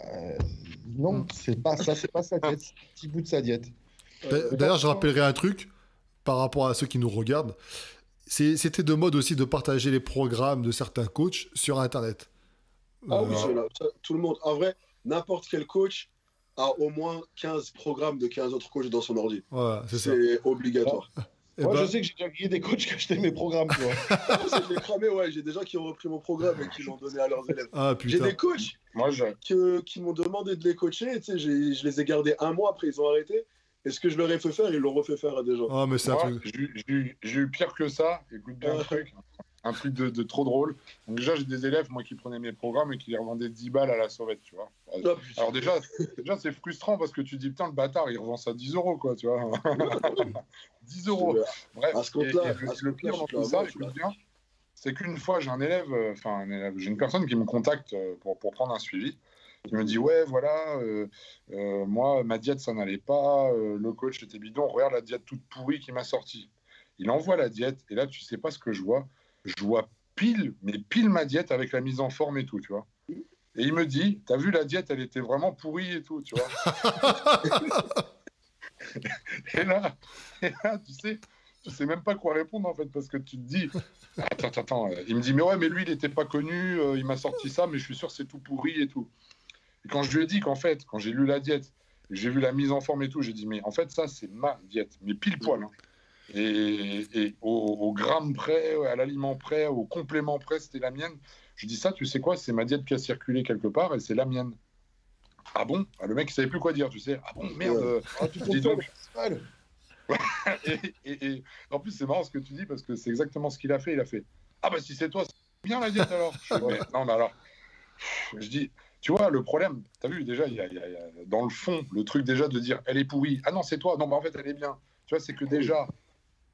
Non, c'est pas ça, c'est pas sa diète. C'est un petit bout de sa diète. D'ailleurs, je rappellerai un truc par rapport à ceux qui nous regardent. C'était de mode aussi de partager les programmes de certains coachs sur Internet. Ah oui, tout le monde. En vrai, n'importe quel coach a au moins 15 programmes de 15 autres coachs dans son ordi. Ouais, c'est obligatoire. Moi, je sais que j'ai déjà grillé des coachs qui achetaient mes programmes, tu vois. Je l'ai cramé, ouais. J'ai des gens qui ont repris mon programme et qui l'ont donné à leurs élèves. Ah, j'ai des coachs qui m'ont demandé de les coacher. Tu sais, je les ai gardés 1 mois, après ils ont arrêté. Et ce que je leur ai fait faire, ils l'ont refait faire à des gens. Ah, mais c'est un truc. J'ai eu pire que ça. Écoute bien un truc de trop drôle. Donc déjà, j'ai des élèves, moi, qui prenaient mes programmes et qui les revendaient 10 balles à la sauvette, tu vois. Alors déjà c'est frustrant parce que tu dis, putain, le bâtard, il revend ça 10 €, quoi, tu vois. 10 €. Bref, à ce compte-là, le pire dans tout ça, écoute bien, c'est qu'une fois, j'ai j'ai une personne qui me contacte pour prendre un suivi. Il me dit, ouais, voilà, moi, ma diète, ça n'allait pas, le coach était bidon, regarde la diète toute pourrie qui m'a sorti. Il envoie la diète, et là, tu sais pas ce que je vois. Je vois pile ma diète avec la mise en forme et tout, tu vois. Et il me dit, t'as vu, la diète, elle était vraiment pourrie et tout, tu vois. et là, tu sais même pas quoi répondre, en fait, parce que tu te dis, attends, il me dit, mais ouais, mais lui, il était pas connu, il m'a sorti ça, mais je suis sûr c'est tout pourri et tout. Et quand je lui ai dit qu'en fait, quand j'ai lu la diète, j'ai vu la mise en forme et tout, j'ai dit, mais en fait, ça, c'est ma diète, mais pile poil. Hein. Et au gramme près, à l'aliment près, au complément près, c'était la mienne. Je dis, ça, tu sais quoi, c'est ma diète qui a circulé quelque part et c'est la mienne. Ah bon? Le mec, il savait plus quoi dire, tu sais. Ah bon, merde. Tu dis donc. et et en plus, c'est marrant ce que tu dis parce que c'est exactement ce qu'il a fait. Il a fait, ah bah si c'est toi, c'est bien la diète alors. Je dis, non, mais alors, je dis, tu vois, le problème, tu as vu, déjà, il y a dans le fond, le truc déjà de dire, elle est pourrie. Ah non, c'est toi. Non, bah en fait, elle est bien. Tu vois, c'est que déjà,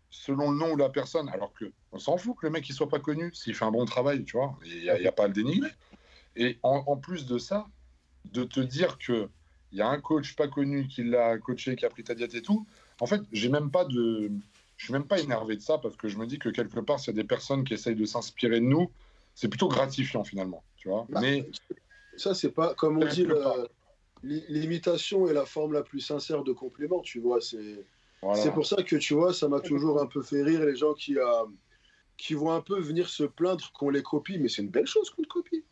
selon le nom ou la personne, alors qu'on s'en fout que le mec, il soit pas connu, s'il fait un bon travail, tu vois, il n'y a pas à le dénigrer. Et en plus de ça, de te dire qu'il y a un coach pas connu qui l'a coaché, qui a pris ta diète et tout, en fait, je suis même pas énervé de ça parce que je me dis que quelque part, s'il y a des personnes qui essayent de s'inspirer de nous, c'est plutôt gratifiant finalement, tu vois. Mais ça, c'est pas, comme on dit, l'imitation est la forme la plus sincère de compliment, tu vois. C'est pour ça que, tu vois, ça m'a toujours un peu fait rire les gens qui vont un peu venir se plaindre qu'on les copie, mais c'est une belle chose qu'on te copie.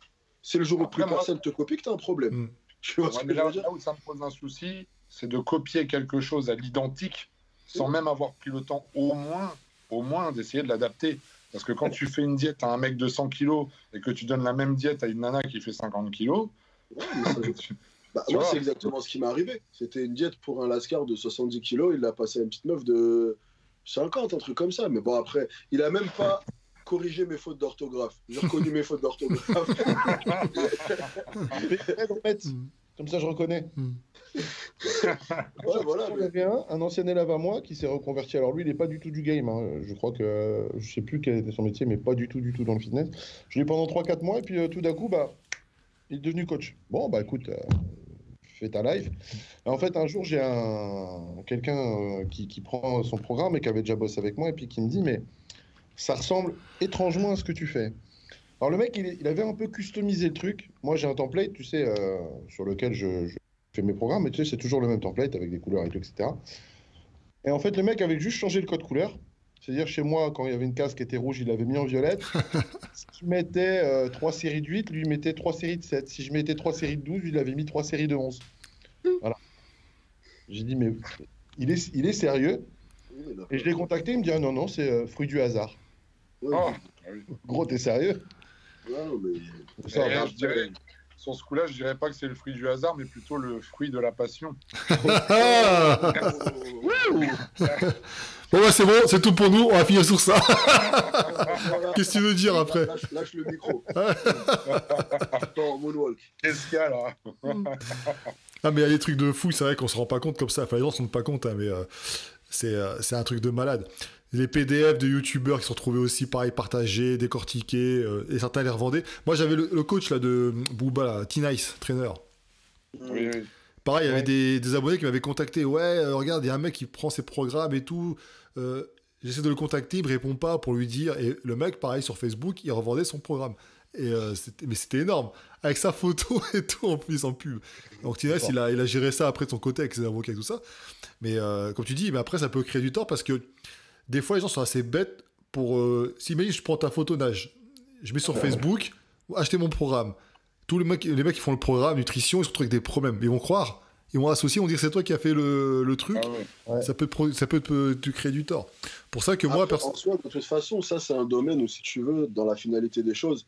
C'est le jour où plus personne te copie que tu as un problème. Tu vois ce que je veux dire ? Là où ça me pose un souci, c'est de copier quelque chose à l'identique sans même avoir pris le temps au moins d'essayer de l'adapter. Parce que quand tu fais une diète à un mec de 100 kilos et que tu donnes la même diète à une nana qui fait 50 kilos... moi, c'est exactement ce qui m'est arrivé. C'était une diète pour un lascar de 70 kilos. Il l'a passé à une petite meuf de 50, un truc comme ça. Mais bon, après, il a même pas corrigé mes fautes d'orthographe. J'ai reconnu mes fautes d'orthographe. Comme ça, je reconnais. Voilà, il y avait un ancien élève à moi qui s'est reconverti. Alors lui, il n'est pas du tout du game. Hein. Je crois que je ne sais plus quel était son métier, mais pas du tout dans le fitness. Je l'ai eu pendant 3-4 mois et puis tout d'un coup, il est devenu coach. Bon, écoute, fais ta live. Et en fait, un jour, j'ai quelqu'un qui prend son programme et qui avait déjà bossé avec moi et puis qui me dit, mais ça ressemble étrangement à ce que tu fais. Alors le mec, il avait un peu customisé le truc. Moi, j'ai un template, tu sais, sur lequel je fais mes programmes, mais tu sais, c'est toujours le même template avec des couleurs et tout, etc. Et en fait, le mec avait juste changé le code couleur. C'est-à-dire, chez moi, quand il y avait une case qui était rouge, il l'avait mis en violette. Si je mettais 3 séries de 8, lui, il mettait 3 séries de 7. Si je mettais 3 séries de 12, lui, il avait mis 3 séries de 11. Voilà. J'ai dit, mais il est sérieux. Et je l'ai contacté, il me dit, ah non, c'est fruit du hasard. Gros, t'es sérieux? Non, mais... je dirais, sur ce coup-là, je dirais pas que c'est le fruit du hasard, mais plutôt le fruit de la passion. Bon, c'est bon, c'est tout pour nous. On va finir sur ça. Qu'est-ce que tu veux dire après? Lâche le micro. Attends, moonwalk. Qu'est-ce qu'il y a là? Ah, mais il y a des trucs de fou, c'est vrai qu'on se rend pas compte comme ça. Enfin, les gens se rendent pas compte, hein, mais c'est un truc de malade. Les PDF de youtubeurs qui sont retrouvés aussi, pareil, partagés, décortiqués, et certains les revendaient. Moi, j'avais le coach là, de Booba, T-Nice, trainer. Oui. Pareil, il y avait des abonnés qui m'avaient contacté. Ouais, regarde, il y a un mec qui prend ses programmes et tout. J'essaie de le contacter, il me répond pas pour lui dire. Et le mec, pareil, sur Facebook, il revendait son programme. Mais c'était énorme. Avec sa photo et tout, en plus, en pub. Donc, T-Nice, il a géré ça après de son côté avec ses avocats et tout ça. Mais comme tu dis, mais après, ça peut créer du tort parce que des fois, les gens sont assez bêtes pour... si, imagine, je prends ta photo nage, je mets sur Facebook, achetez mon programme. Tous les mecs qui font le programme nutrition, ils se retrouvent avec des problèmes. Ils vont croire, ils vont associer, ils vont dire c'est toi qui as fait le truc. Ah ouais. Ça peut te créer du tort. Pour ça que moi... En soi, de toute façon, ça, c'est un domaine où, si tu veux, dans la finalité des choses,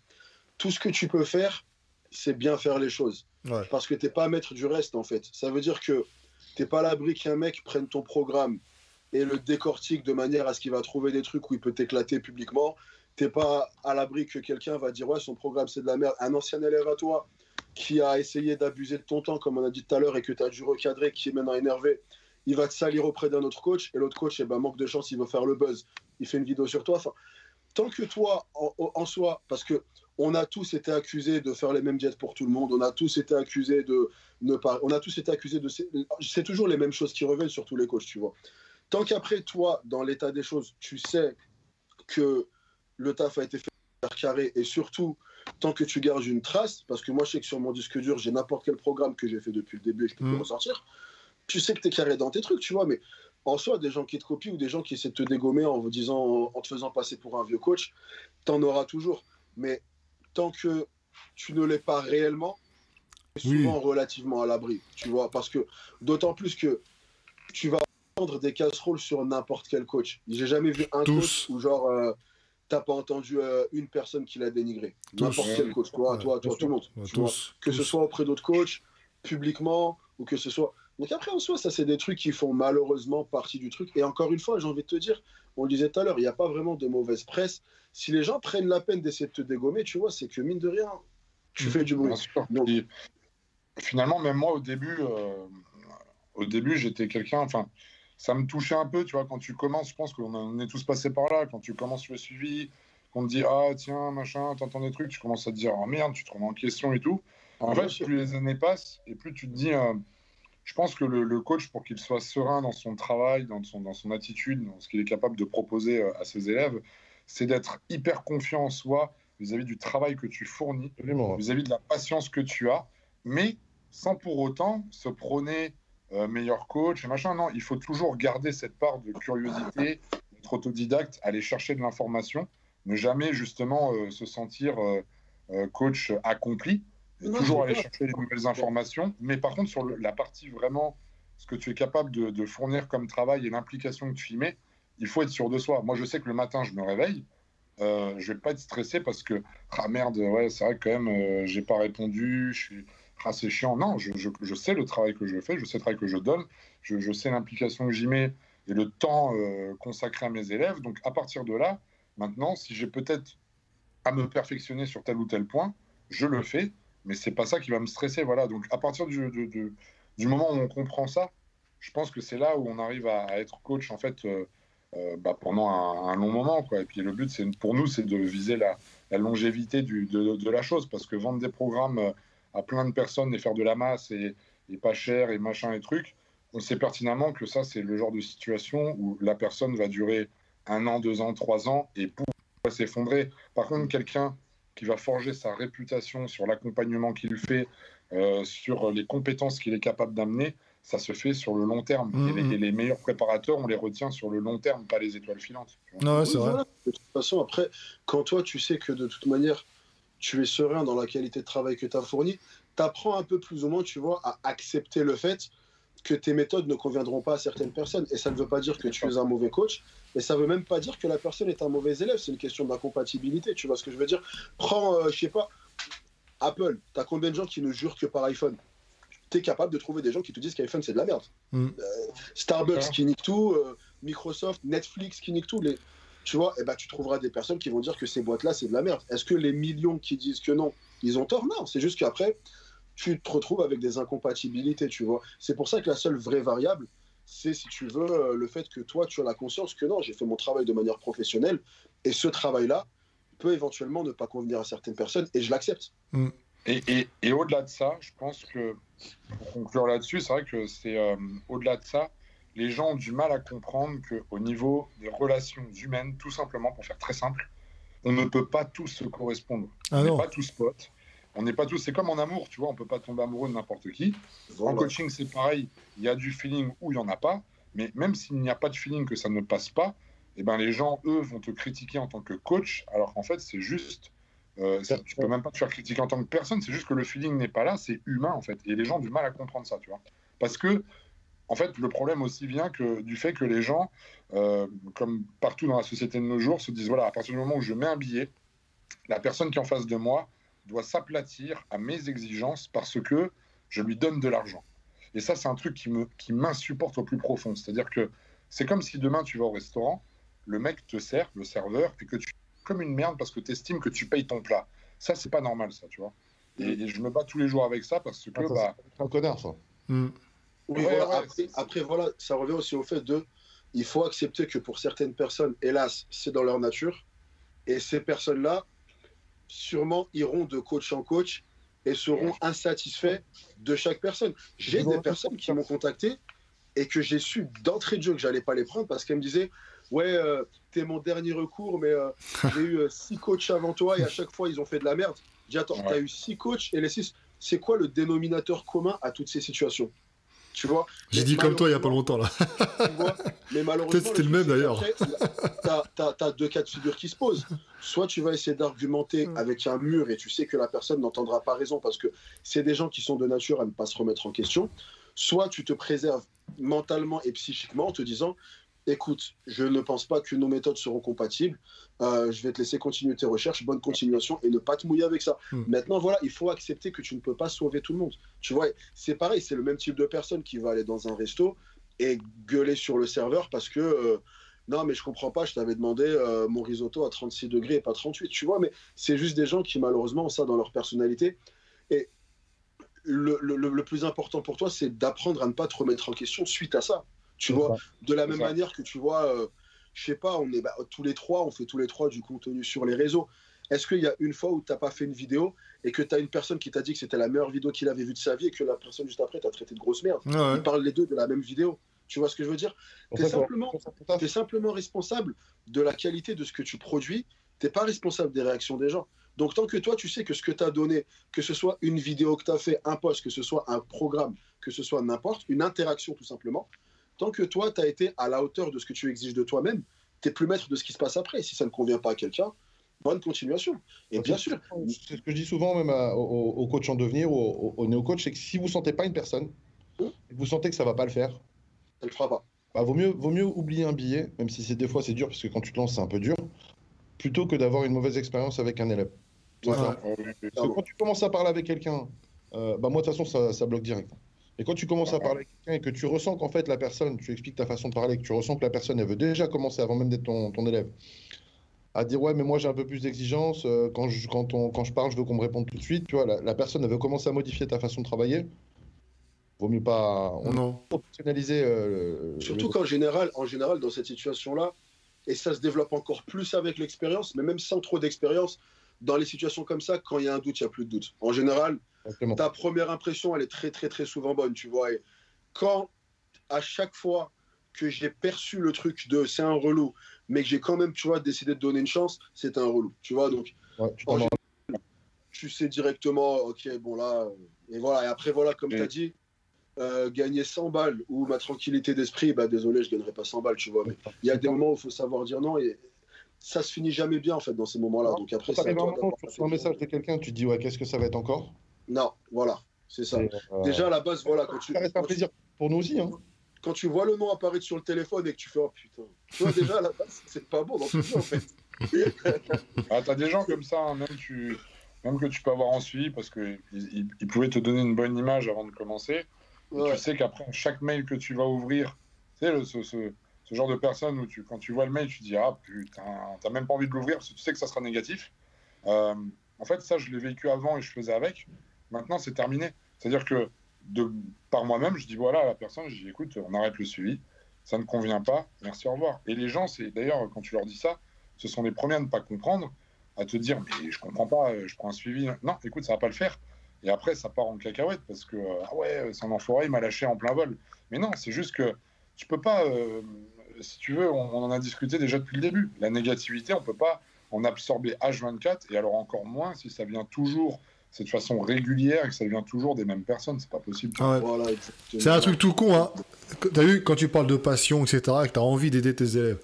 tout ce que tu peux faire, c'est bien faire les choses. Ouais. Parce que t'es pas maître du reste, en fait. Ça veut dire que t'es pas à l'abri qu'un mec prenne ton programme et le décortique de manière à ce qu'il va trouver des trucs où il peut t'éclater publiquement. T'es pas à l'abri que quelqu'un va dire « Ouais, son programme, c'est de la merde ». Un ancien élève à toi qui a essayé d'abuser de ton temps, comme on a dit tout à l'heure, et que tu as dû recadrer, qui est maintenant énervé, il va te salir auprès d'un autre coach, et l'autre coach, manque de chance, il veut faire le buzz. Il fait une vidéo sur toi. Enfin, tant que toi, en soi, parce que on a tous été accusés de faire les mêmes jets pour tout le monde, on a tous été accusés de ne pas, on a tous été accusés de, c'est toujours les mêmes choses qui reviennent sur tous les coachs, tu vois. Tant qu'après toi, dans l'état des choses, tu sais que le taf a été fait carré, et surtout tant que tu gardes une trace, parce que moi je sais que sur mon disque dur, j'ai n'importe quel programme que j'ai fait depuis le début et je peux plus ressortir, tu sais que tu es carré dans tes trucs, tu vois, mais en soi, des gens qui te copient ou des gens qui essaient de te dégommer en te faisant passer pour un vieux coach, t'en auras toujours. Mais tant que tu ne l'es pas réellement, tu es souvent relativement à l'abri, tu vois, parce que d'autant plus que tu vas prendre des casseroles sur n'importe quel coach. J'ai jamais vu un coach où genre t'as pas entendu une personne qui l'a dénigré. N'importe quel coach, toi, tout le monde. Tu vois, que ce soit auprès d'autres coachs, publiquement, ou que ce soit. Donc après, en soi, ça, c'est des trucs qui font malheureusement partie du truc. Et encore une fois, j'ai envie de te dire, on le disait tout à l'heure, il n'y a pas vraiment de mauvaise presse. Si les gens prennent la peine d'essayer de te dégommer, tu vois, c'est que mine de rien, tu fais du bruit. Donc, finalement, même moi, au début, j'étais quelqu'un... Enfin, ça me touchait un peu, tu vois, quand tu commences, je pense qu'on est tous passés par là, quand tu commences le suivi, qu'on te dit, ah, tiens, machin, t'entends des trucs, tu commences à te dire, oh merde, tu te remets en question et tout. En fait, plus les années passent, et plus tu te dis... je pense que le coach, pour qu'il soit serein dans son travail, dans son attitude, dans ce qu'il est capable de proposer à ses élèves, c'est d'être hyper confiant en soi vis-à-vis du travail que tu fournis, vis-à-vis de la patience que tu as, mais sans pour autant se prôner meilleur coach et machin. Non, il faut toujours garder cette part de curiosité, d'être autodidacte, aller chercher de l'information, ne jamais justement se sentir coach accompli. Toujours aller chercher de nouvelles informations, mais par contre, sur la partie vraiment, ce que tu es capable de fournir comme travail et l'implication que tu y mets, il faut être sûr de soi. Moi, je sais que le matin, je me réveille, je vais pas être stressé parce que, ah merde, ouais, c'est vrai que quand même, j'ai pas répondu, c'est chiant. Non, je sais le travail que je fais, je sais le travail que je donne, je sais l'implication que j'y mets et le temps consacré à mes élèves. Donc, à partir de là, maintenant, si j'ai peut-être à me perfectionner sur tel ou tel point, je le fais. Mais c'est pas ça qui va me stresser, voilà. Donc à partir du moment où on comprend ça, je pense que c'est là où on arrive à être coach en fait pendant un long moment, quoi. Et puis le but, pour nous, c'est de viser la longévité de la chose, parce que vendre des programmes à plein de personnes et faire de la masse et pas cher et machin et trucs, on sait pertinemment que ça, c'est le genre de situation où la personne va durer 1 an, 2 ans, 3 ans et pour s'effondrer. Par contre, quelqu'un qui va forger sa réputation sur l'accompagnement qu'il fait, sur les compétences qu'il est capable d'amener, ça se fait sur le long terme. Et les meilleurs préparateurs, on les retient sur le long terme, pas les étoiles filantes. Non, c'est vrai. Voilà. De toute façon, après, quand toi, tu sais que de toute manière, tu es serein dans la qualité de travail que tu as fourni, tu apprends un peu plus ou moins, tu vois, à accepter le fait que tes méthodes ne conviendront pas à certaines personnes. Et ça ne veut pas dire que tu es un mauvais coach. Et ça ne veut même pas dire que la personne est un mauvais élève. C'est une question d'incompatibilité. Tu vois ce que je veux dire? Prends, je sais pas, Apple. Tu as combien de gens qui ne jurent que par iPhone? Tu es capable de trouver des gens qui te disent qu'iPhone, c'est de la merde. Starbucks qui nique tout, Microsoft, Netflix qui nique tout. Tu vois, et ben, tu trouveras des personnes qui vont dire que ces boîtes-là, c'est de la merde. Est-ce que les millions qui disent que non, ils ont tort? Non, c'est juste qu'après, tu te retrouves avec des incompatibilités, tu vois. C'est pour ça que la seule vraie variable, c'est, si tu veux, le fait que toi, tu as la conscience que non, j'ai fait mon travail de manière professionnelle, et ce travail-là peut éventuellement ne pas convenir à certaines personnes, et je l'accepte. Et au-delà de ça, je pense que, pour conclure là-dessus, c'est vrai que c'est au-delà de ça, les gens ont du mal à comprendre qu'au niveau des relations humaines, tout simplement, pour faire très simple, on ne peut pas tous se correspondre. On n'est pas tous potes. On n'est pas tous, c'est comme en amour, tu vois, on peut pas tomber amoureux de n'importe qui. Voilà. En coaching, c'est pareil, il y a du feeling ou il y en a pas, mais même s'il n'y a pas de feeling, que ça ne passe pas, eh ben les gens, eux, vont te critiquer en tant que coach, alors qu'en fait, c'est juste, tu peux même pas te faire critiquer en tant que personne, c'est juste que le feeling n'est pas là, c'est humain, en fait, et les gens ont du mal à comprendre ça, tu vois. Parce que, en fait, le problème aussi vient du fait que les gens, comme partout dans la société de nos jours, se disent, voilà, à partir du moment où je mets un billet, la personne qui est en face de moi doit s'aplatir à mes exigences parce que je lui donne de l'argent. Et ça, c'est un truc qui m'insupporte au plus profond. C'est-à-dire que c'est comme si demain, tu vas au restaurant, le mec te sert, le serveur, et que tu es comme une merde parce que tu estimes que tu payes ton plat. Ça, c'est pas normal, ça, tu vois. Et je me bats tous les jours avec ça parce que... C'est un connard, ça. Oui, voilà. Après, voilà, ça revient aussi au fait il faut accepter que pour certaines personnes, hélas, c'est dans leur nature, Et ces personnes-là, sûrement, iront de coach en coach et seront insatisfaits de chaque personne. J'ai des personnes qui m'ont contacté et que j'ai su d'entrée de jeu que j'allais pas les prendre parce qu'elles me disaient ouais, t'es mon dernier recours, mais j'ai eu 6 coachs avant toi et à chaque fois ils ont fait de la merde. J'ai dit attends, t'as eu 6 coachs et les 6, c'est quoi le dénominateur commun à toutes ces situations? Tu vois? J'ai dit comme toi il y a pas longtemps là. Tu vois, mais malheureusement, peut-être c'était le même d'ailleurs. T'as 2 cas de figure qui se posent. Soit tu vas essayer d'argumenter avec un mur et tu sais que la personne n'entendra pas raison parce que c'est des gens qui sont de nature à ne pas se remettre en question. Soit tu te préserves mentalement et psychiquement en te disant écoute, je ne pense pas que nos méthodes seront compatibles. Je vais te laisser continuer tes recherches, bonne continuation et ne pas te mouiller avec ça. Maintenant, voilà, il faut accepter que tu ne peux pas sauver tout le monde. Tu vois, c'est pareil, c'est le même type de personne qui va aller dans un resto et gueuler sur le serveur parce que non, mais je comprends pas, je t'avais demandé mon risotto à 36 degrés et pas 38. Tu vois, mais c'est juste des gens qui malheureusement ont ça dans leur personnalité. Et le plus important pour toi, c'est d'apprendre à ne pas te remettre en question suite à ça. Tu vois, de la même manière que tu vois, je sais pas, on est tous les trois, on fait tous les trois du contenu sur les réseaux. Est-ce qu'il y a une fois où tu n'as pas fait une vidéo et que tu as une personne qui t'a dit que c'était la meilleure vidéo qu'il avait vue de sa vie et que la personne juste après t'a traité de grosse merde? Ils parlent les deux de la même vidéo. Tu vois ce que je veux dire? Tu es simplement responsable de la qualité de ce que tu produis. Tu n'es pas responsable des réactions des gens. Donc tant que toi, tu sais que ce que tu as donné, que ce soit une vidéo que tu as fait, un post, que ce soit un programme, que ce soit n'importe, une interaction tout simplement, tant que toi, tu as été à la hauteur de ce que tu exiges de toi-même, tu n'es plus maître de ce qui se passe après. Si ça ne convient pas à quelqu'un, bonne continuation. Et bien sûr. C'est ce que je dis souvent même aux coachs en devenir, aux néo-coachs, c'est que si vous ne sentez pas une personne, et que vous sentez que ça ne va pas le faire, elle ne fera pas. Bah, vaut mieux oublier un billet, même si des fois c'est dur, parce que quand tu te lances, c'est un peu dur, plutôt que d'avoir une mauvaise expérience avec un élève. Parce que quand tu commences à parler avec quelqu'un, moi de toute façon ça bloque direct. Et quand tu commences à parler avec quelqu'un et que tu ressens qu'en fait la personne, tu expliques ta façon de parler, que tu ressens que la personne elle veut déjà commencer avant même d'être ton élève, à dire ouais mais moi j'ai un peu plus d'exigence, quand je parle je veux qu'on me réponde tout de suite, tu vois, la personne elle veut commencer à modifier ta façon de travailler, vaut mieux pas professionnaliser. Surtout qu'en général, dans cette situation-là, et ça se développe encore plus avec l'expérience, mais même sans trop d'expérience, dans les situations comme ça, quand il y a un doute, il n'y a plus de doute. En général, ta première impression, elle est très, très, très souvent bonne, tu vois. Et quand, à chaque fois que j'ai perçu le truc de c'est un relou, mais que j'ai quand même, tu vois, décidé de donner une chance, c'est un relou, tu vois. Donc, tu sais directement, ok, bon là, et voilà. Et après, voilà, comme tu as dit, gagner 100 balles ou ma tranquillité d'esprit, bah désolé, je ne gagnerai pas 100 balles, tu vois. Mais il y a des moments où il faut savoir dire non et ça se finit jamais bien en fait dans ces moments-là. Donc après, c'est un moment, tu reçois un message de quelqu'un, tu te dis ouais, qu'est-ce que ça va être encore? Non, voilà, c'est ça. Déjà à la base, voilà, ça reste un plaisir pour nous aussi. Hein. Quand tu vois le nom apparaître sur le téléphone et que tu fais oh putain, tu vois déjà à la base, c'est pas bon dans tout ça en fait. T'as des gens comme ça, hein, même que tu peux avoir en suivi parce qu'ils pouvaient te donner une bonne image avant de commencer. Tu sais qu'après chaque mail que tu vas ouvrir, tu sais, ce genre de personne où quand tu vois le mail, tu te dis ah putain, t'as même pas envie de l'ouvrir parce que tu sais que ça sera négatif. En fait, ça, je l'ai vécu avant et je faisais avec. Maintenant, c'est terminé. C'est-à-dire que par moi-même, je dis voilà à la personne, je dis écoute, on arrête le suivi, ça ne convient pas, merci, au revoir. Et les gens, c'est d'ailleurs quand tu leur dis ça, ce sont les premiers à ne pas comprendre, à te dire mais je comprends pas, je prends un suivi. Non, écoute, ça va pas le faire. Et après, ça part en cacahuète parce que ah ouais, c'est un enfoiré, il m'a lâché en plein vol. Mais non, c'est juste que tu peux pas, si tu veux, on en a discuté déjà depuis le début. La négativité, on peut pas en absorber H24 et alors encore moins si ça vient toujours de façon régulière et que ça vient toujours des mêmes personnes, c'est pas possible. Ouais. Voilà, c'est un truc tout con, hein. T'as vu, quand tu parles de passion, etc., et que t'as envie d'aider tes élèves,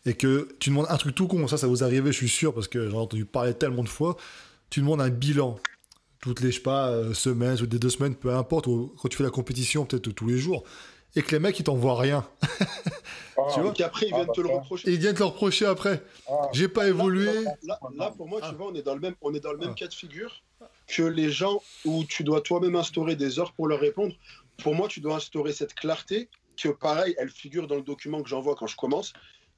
et que tu demandes un truc tout con, ça vous arrivait, je suis sûr, parce que j'en ai entendu parler tellement de fois, tu demandes un bilan, toutes les, je sais pas, semaines, ou des 2 semaines, peu importe, ou quand tu fais la compétition, peut-être tous les jours, et que les mecs, ils t'envoient rien. Tu vois, qu'après, ils viennent te le reprocher. Et ils viennent te le reprocher après. J'ai pas évolué. Là, pour moi, tu vois, on est dans le même cas de figure que les gens où tu dois toi-même instaurer des heures pour leur répondre. Pour moi, tu dois instaurer cette clarté que, pareil, elle figure dans le document que j'envoie quand je commence,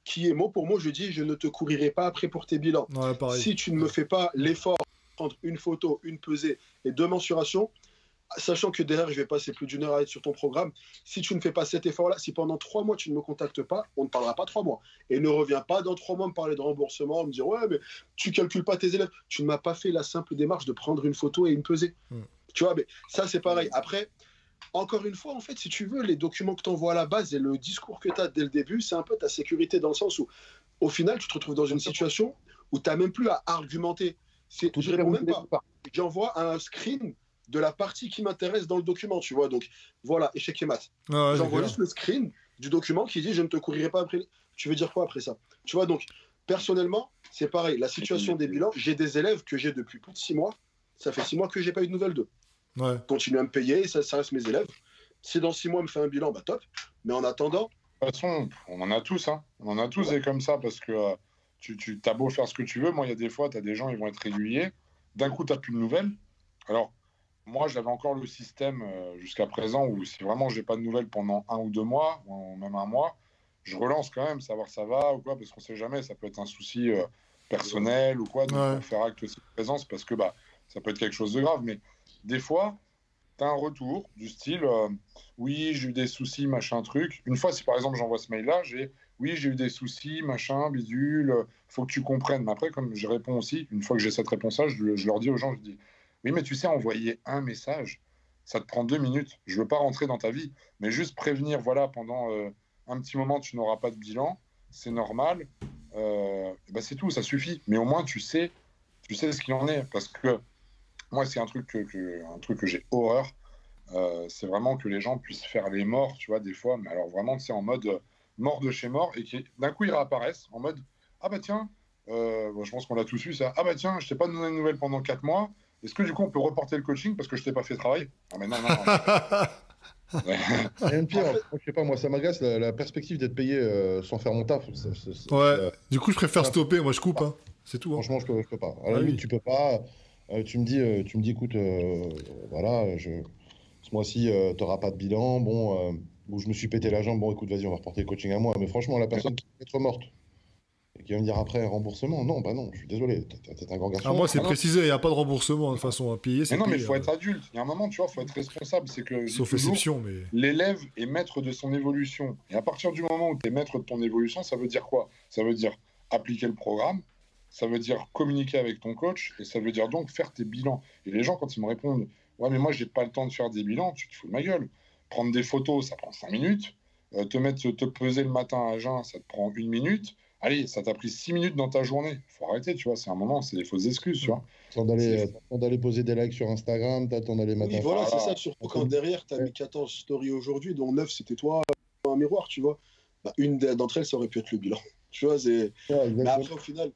qui est mot pour mot, je dis, je ne te courirai pas après pour tes bilans. Ouais, si tu ne me fais pas l'effort de prendre une photo, une pesée et 2 mensurations, sachant que derrière, je vais passer plus d'1 heure à être sur ton programme, si tu ne fais pas cet effort-là, si pendant 3 mois, tu ne me contactes pas, on ne parlera pas 3 mois. Et ne reviens pas dans 3 mois me parler de remboursement, me dire, ouais, mais tu calcules pas tes élèves. Tu ne m'as pas fait la simple démarche de prendre une photo et une pesée. Tu vois, mais ça, c'est pareil. Après, encore une fois, en fait, si tu veux, les documents que tu envoies à la base et le discours que tu as dès le début, c'est un peu ta sécurité dans le sens où, au final, tu te retrouves dans une situation où tu n'as même plus à argumenter. Je réponds même pas. J'envoie un screen de la partie qui m'intéresse dans le document, tu vois. Donc, voilà, échec et mat. Ouais, j'envoie juste le screen du document qui dit « je ne te courirai pas après ». Tu veux dire quoi après ça? Tu vois, donc, personnellement, c'est pareil. La situation des bilans, j'ai des élèves que j'ai depuis plus de 6 mois. Ça fait 6 mois que j'ai pas eu de nouvelles d'eux. Ouais. Continue à me payer, ça reste mes élèves. Si dans 6 mois, on me fait un bilan, bah top. Mais en attendant... De toute façon, on en a tous. Hein. On en a tous des comme ça parce que tu as beau faire ce que tu veux. Moi, il y a des fois, tu as des gens, ils vont être réguliers. D'un coup, tu n'as plus de nouvelles. Alors, moi, j'avais encore le système jusqu'à présent où si vraiment je n'ai pas de nouvelles pendant 1 ou 2 mois, ou même 1 mois, je relance quand même, savoir ça va ou quoi, parce qu'on ne sait jamais. Ça peut être un souci personnel ou quoi. Donc, pour faire acte aussi de présence, parce que ça peut être quelque chose de grave. Mais des fois... tu as un retour du style oui, j'ai eu des soucis, machin, truc. Une fois, si par exemple j'envoie ce mail-là, oui, j'ai eu des soucis, machin, bidule, faut que tu comprennes. Mais après, comme je réponds aussi, une fois que j'ai cette réponse-là, je leur dis aux gens, je dis oui, mais tu sais, envoyer un message, ça te prend 2 minutes. Je veux pas rentrer dans ta vie, mais juste prévenir, voilà, pendant un petit moment, tu n'auras pas de bilan, c'est normal. C'est tout, ça suffit. Mais au moins, tu sais ce qu'il en est. Parce que moi, c'est un truc que j'ai horreur. C'est vraiment que les gens puissent faire les morts, tu vois, des fois. Mais alors vraiment, c'est en mode mort de chez mort et qui d'un coup, ils réapparaissent en mode ah bah tiens, je pense qu'on l'a tous eu ça. Ah bah tiens, je t'ai pas donné de nouvelles pendant 4 mois. Est-ce que du coup, on peut reporter le coaching parce que je t'ai pas fait travail? Ah mais non. Rien de pire. Je sais pas, moi, ça m'agace la perspective d'être payé sans faire mon taf. Du coup, je préfère stopper. Moi, je coupe. Hein. C'est tout. Hein. Franchement, je peux pas. À la limite, tu peux pas. Tu me dis, écoute, voilà, ce mois-ci, tu n'auras pas de bilan. Bon, où je me suis pété la jambe. Bon, écoute, vas-y, on va reporter le coaching à moi. Mais franchement, la personne qui va être morte et qui va me dire après remboursement, non, je suis désolé. T'es un grand garçon. Moi, c'est précisé, il n'y a pas de remboursement de façon à payer. Mais non, mais il faut être adulte. Il y a un moment, tu vois, il faut être responsable. C'est que sauf exception, mais l'élève est maître de son évolution. Et à partir du moment où tu es maître de ton évolution, ça veut dire quoi? Ça veut dire appliquer le programme. Ça veut dire communiquer avec ton coach et ça veut dire donc faire tes bilans. Et les gens, quand ils me répondent « Ouais, mais moi, j'ai pas le temps de faire des bilans », tu te fous de ma gueule. Prendre des photos, ça prend 5 minutes. Te peser le matin à jeun, ça te prend 1 minute. Allez, ça t'a pris 6 minutes dans ta journée. Faut arrêter, tu vois. C'est un moment, c'est des fausses excuses, tu vois. T'attends d'aller poser des likes sur Instagram, t'attends d'aller matin. Oui, voilà, c'est ça. Surtout quand derrière, t'as mis 14 stories aujourd'hui, dont 9, c'était toi, un miroir, tu vois. Une d'entre elles, ça aurait pu être le bilan. Tu vois, c'est... Mais après, au final...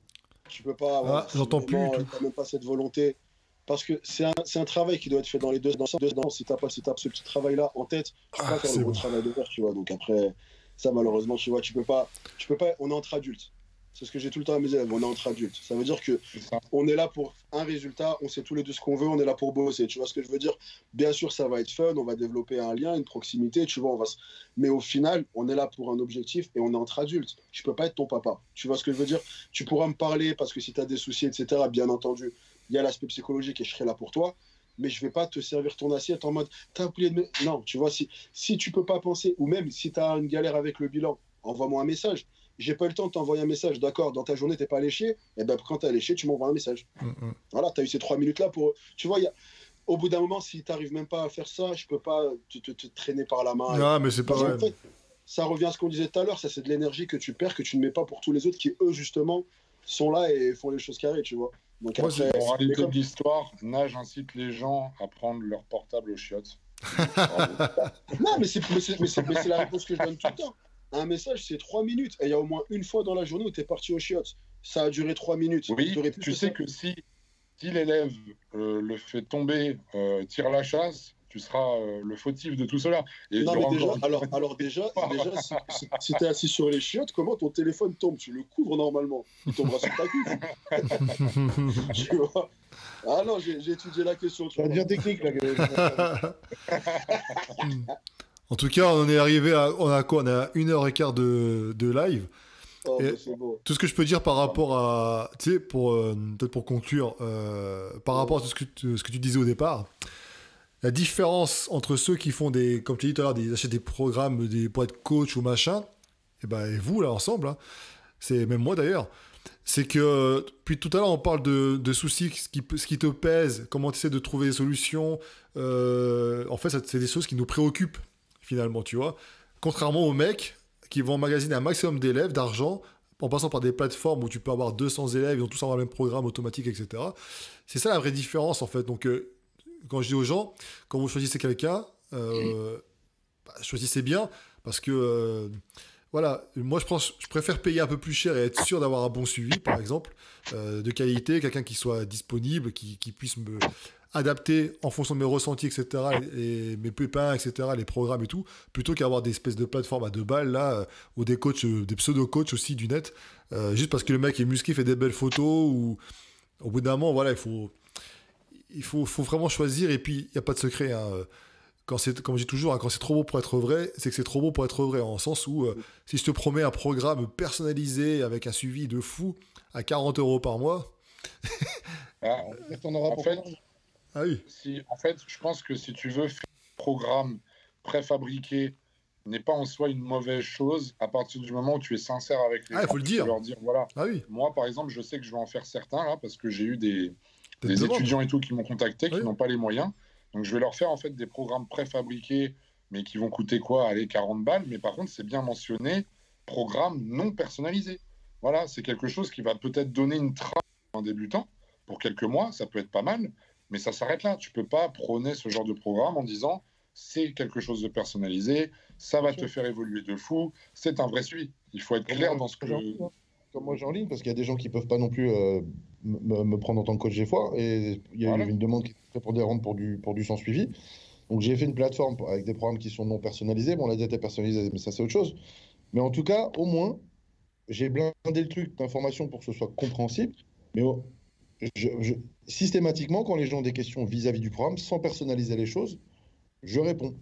Tu peux pas. J'entends plus. T'as même pas cette volonté. Parce que c'est un travail qui doit être fait dans les deux sens. Si t'as ce petit travail-là en tête, tu peux pas faire le gros travail de faire, tu vois. Donc après, ça, malheureusement, tu vois, tu peux pas. On est entre adultes. C'est ce que j'ai tout le temps à mes élèves. On est entre adultes. Ça veut dire que on est là pour un résultat. On sait tous les deux ce qu'on veut. On est là pour bosser. Tu vois ce que je veux dire? Bien sûr, ça va être fun. On va développer un lien, une proximité. Tu vois, mais au final, on est là pour un objectif et on est entre adultes. Je peux pas être ton papa. Tu vois ce que je veux dire? Tu pourras me parler parce que si tu as des soucis, etc., bien entendu, il y a l'aspect psychologique et je serai là pour toi. Mais je vais pas te servir ton assiette en mode t'as oublié de... Non, tu vois, si tu peux pas penser, ou même si tu as une galère avec le bilan, envoie-moi un message. J'ai pas eu le temps de t'envoyer un message, d'accord, dans ta journée, t'es pas allé chier, et ben quand t'es allé chier, tu m'envoies un message. Voilà, t'as eu ces 3 minutes-là pour... Tu vois, au bout d'un moment, si t'arrives même pas à faire ça, je peux pas te traîner par la main. Non, mais c'est pas vrai. En fait, ça revient à ce qu'on disait tout à l'heure, ça c'est de l'énergie que tu perds, que tu ne mets pas pour tous les autres qui, eux, justement, sont là et font les choses carrées, tu vois. Donc après, en réalité de l'histoire, Nage incite les gens à prendre leur portable aux chiottes. Non, mais c'est la réponse que je donne tout le temps. Un message, c'est 3 minutes. Et il y a au moins une fois dans la journée où tu es parti aux chiottes. Ça a duré 3 minutes. Oui, tu sais que si l'élève le fait tomber, tire la chasse, tu seras le fautif de tout cela. Et non, mais déjà, alors déjà si tu es assis sur les chiottes, comment ton téléphone tombe? Tu le couvres normalement. Il tombera sur ta cuisse. Tu vois? Ah non, j'ai étudié la question. Ça devient technique, là. En tout cas, on est arrivé à... On a quoi? On a 1h15 de live. Oh, c'est beau. Tout ce que je peux dire par rapport à... Tu sais, peut-être pour conclure, par rapport à ce que tu disais au départ, la différence entre ceux qui font des, comme tu dis tout à l'heure, ils achètent des programmes pour être coach ou machin, et vous, là, ensemble, hein, c'est même moi d'ailleurs, c'est que, puis tout à l'heure, on parle de soucis, ce qui te pèse, comment tu essaies de trouver des solutions. En fait, c'est des choses qui nous préoccupent, finalement, tu vois. Contrairement aux mecs qui vont emmagasiner un maximum d'élèves, d'argent, en passant par des plateformes où tu peux avoir 200 élèves, ils ont tous avoir le même programme automatique, etc. C'est ça la vraie différence, en fait. Donc, quand je dis aux gens, quand vous choisissez quelqu'un, choisissez bien, parce que... voilà, moi je préfère payer un peu plus cher et être sûr d'avoir un bon suivi, par exemple, de qualité, quelqu'un qui soit disponible, qui puisse me adapter en fonction de mes ressentis, etc., et mes pépins, etc., les programmes et tout, plutôt qu'avoir des espèces de plateformes à 2 balles, là, ou des coachs, des pseudo-coachs aussi du net, juste parce que le mec est musclé, fait des belles photos, ou au bout d'un moment, voilà, il faut vraiment choisir, et puis il n'y a pas de secret, hein. Comme je dis toujours, hein, quand c'est trop beau pour être vrai, c'est que c'est trop beau pour être vrai, en sens où si je te promets un programme personnalisé avec un suivi de fou à 40 € par mois... En fait, je pense que si tu veux faire un programme préfabriqué, n'est pas en soi une mauvaise chose à partir du moment où tu es sincère avec les gens. Il faut le dire. Tu peux leur dire, voilà, oui. Moi, par exemple, je sais que je vais en faire certains, là, parce que j'ai eu des étudiants et tout qui m'ont contacté, qui n'ont pas les moyens. Donc, je vais leur faire en fait des programmes préfabriqués, mais qui vont coûter quoi? Allez, 40 balles. Mais par contre, c'est bien mentionné, programme non personnalisé. Voilà, c'est quelque chose qui va peut-être donner une trace à un débutant pour quelques mois. Ça peut être pas mal, mais ça s'arrête là. Tu peux pas prôner ce genre de programme en disant c'est quelque chose de personnalisé, ça va te faire évoluer de fou. C'est un vrai suivi. Il faut être clair dans ce que... Comme moi, j'ai en ligne, parce qu'il y a des gens qui peuvent pas non plus me prendre en tant que coach des fois, et il y a eu une demande qui est prépondérante pour du sans suivi. Donc j'ai fait une plateforme avec des programmes qui sont non personnalisés. Bon, la dette est personnalisée, mais ça c'est autre chose. Mais en tout cas, au moins, j'ai blindé le truc d'information pour que ce soit compréhensible. Mais systématiquement, quand les gens ont des questions vis-à-vis du programme, sans personnaliser les choses, je réponds.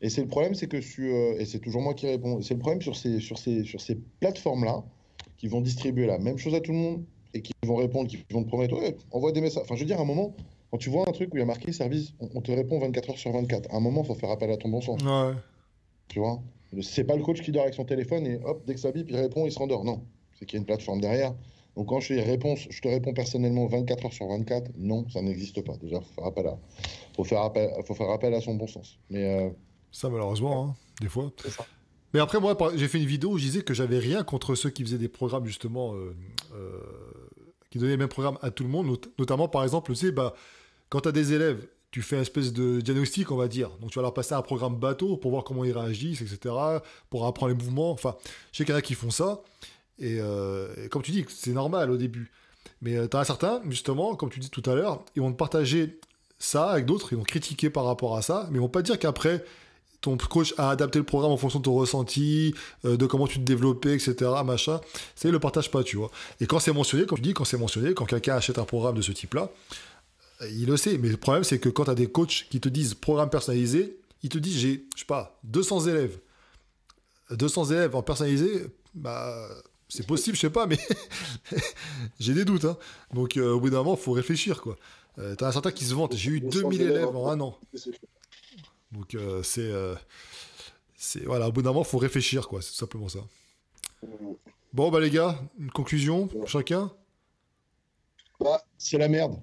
Et c'est le problème, c'est que et c'est toujours moi qui réponds. C'est le problème sur ces plateformes-là, qui vont distribuer la même chose à tout le monde et qui vont répondre, qui vont te promettre, ouais, envoie des messages. Enfin, je veux dire, à un moment, quand tu vois un truc où il y a marqué service, on te répond 24 heures sur 24. À un moment, il faut faire appel à ton bon sens. Ouais. Tu vois, c'est pas le coach qui dort avec son téléphone et hop, dès que ça bip, il répond, il se rendort. Non, c'est qu'il y a une plateforme derrière. Donc quand je fais réponse, je te réponds personnellement 24 heures sur 24, non, ça n'existe pas. Déjà, faut faire appel à son bon sens. Mais ça, malheureusement, hein, des fois. C'est ça. Mais après, moi, j'ai fait une vidéo où je disais que j'avais rien contre ceux qui faisaient des programmes, justement, qui donnaient les mêmes programmes à tout le monde. Notamment, par exemple, tu sais, quand tu as des élèves, tu fais une espèce de diagnostic, on va dire. Donc, tu vas leur passer un programme bateau pour voir comment ils réagissent, etc., pour apprendre les mouvements. Enfin, je sais qu'il y en a qui font ça. Et comme tu dis, c'est normal au début. Mais tu as certains, justement, comme tu dis tout à l'heure, ils vont te partager ça avec d'autres, ils vont critiquer par rapport à ça, mais ils vont pas dire qu'après, ton coach a adapté le programme en fonction de ton ressenti, de comment tu te développais, etc., machin. Ça, il le partage pas, tu vois. Et quand c'est mentionné, comme tu dis, quand quelqu'un achète un programme de ce type-là, il le sait. Mais le problème, c'est que quand tu as des coachs qui te disent programme personnalisé, ils te disent, j'ai, je sais pas, 200 élèves. 200 élèves en personnalisé, c'est possible, je sais pas, mais j'ai des doutes, hein. Donc, au bout d'un moment, il faut réfléchir, quoi. T'as un certain qui se vante. J'ai eu 2000 élèves en un an. Donc, voilà, au bout d'un moment, il faut réfléchir, quoi. C'est tout simplement ça. Bon, les gars, une conclusion, chacun? C'est la merde.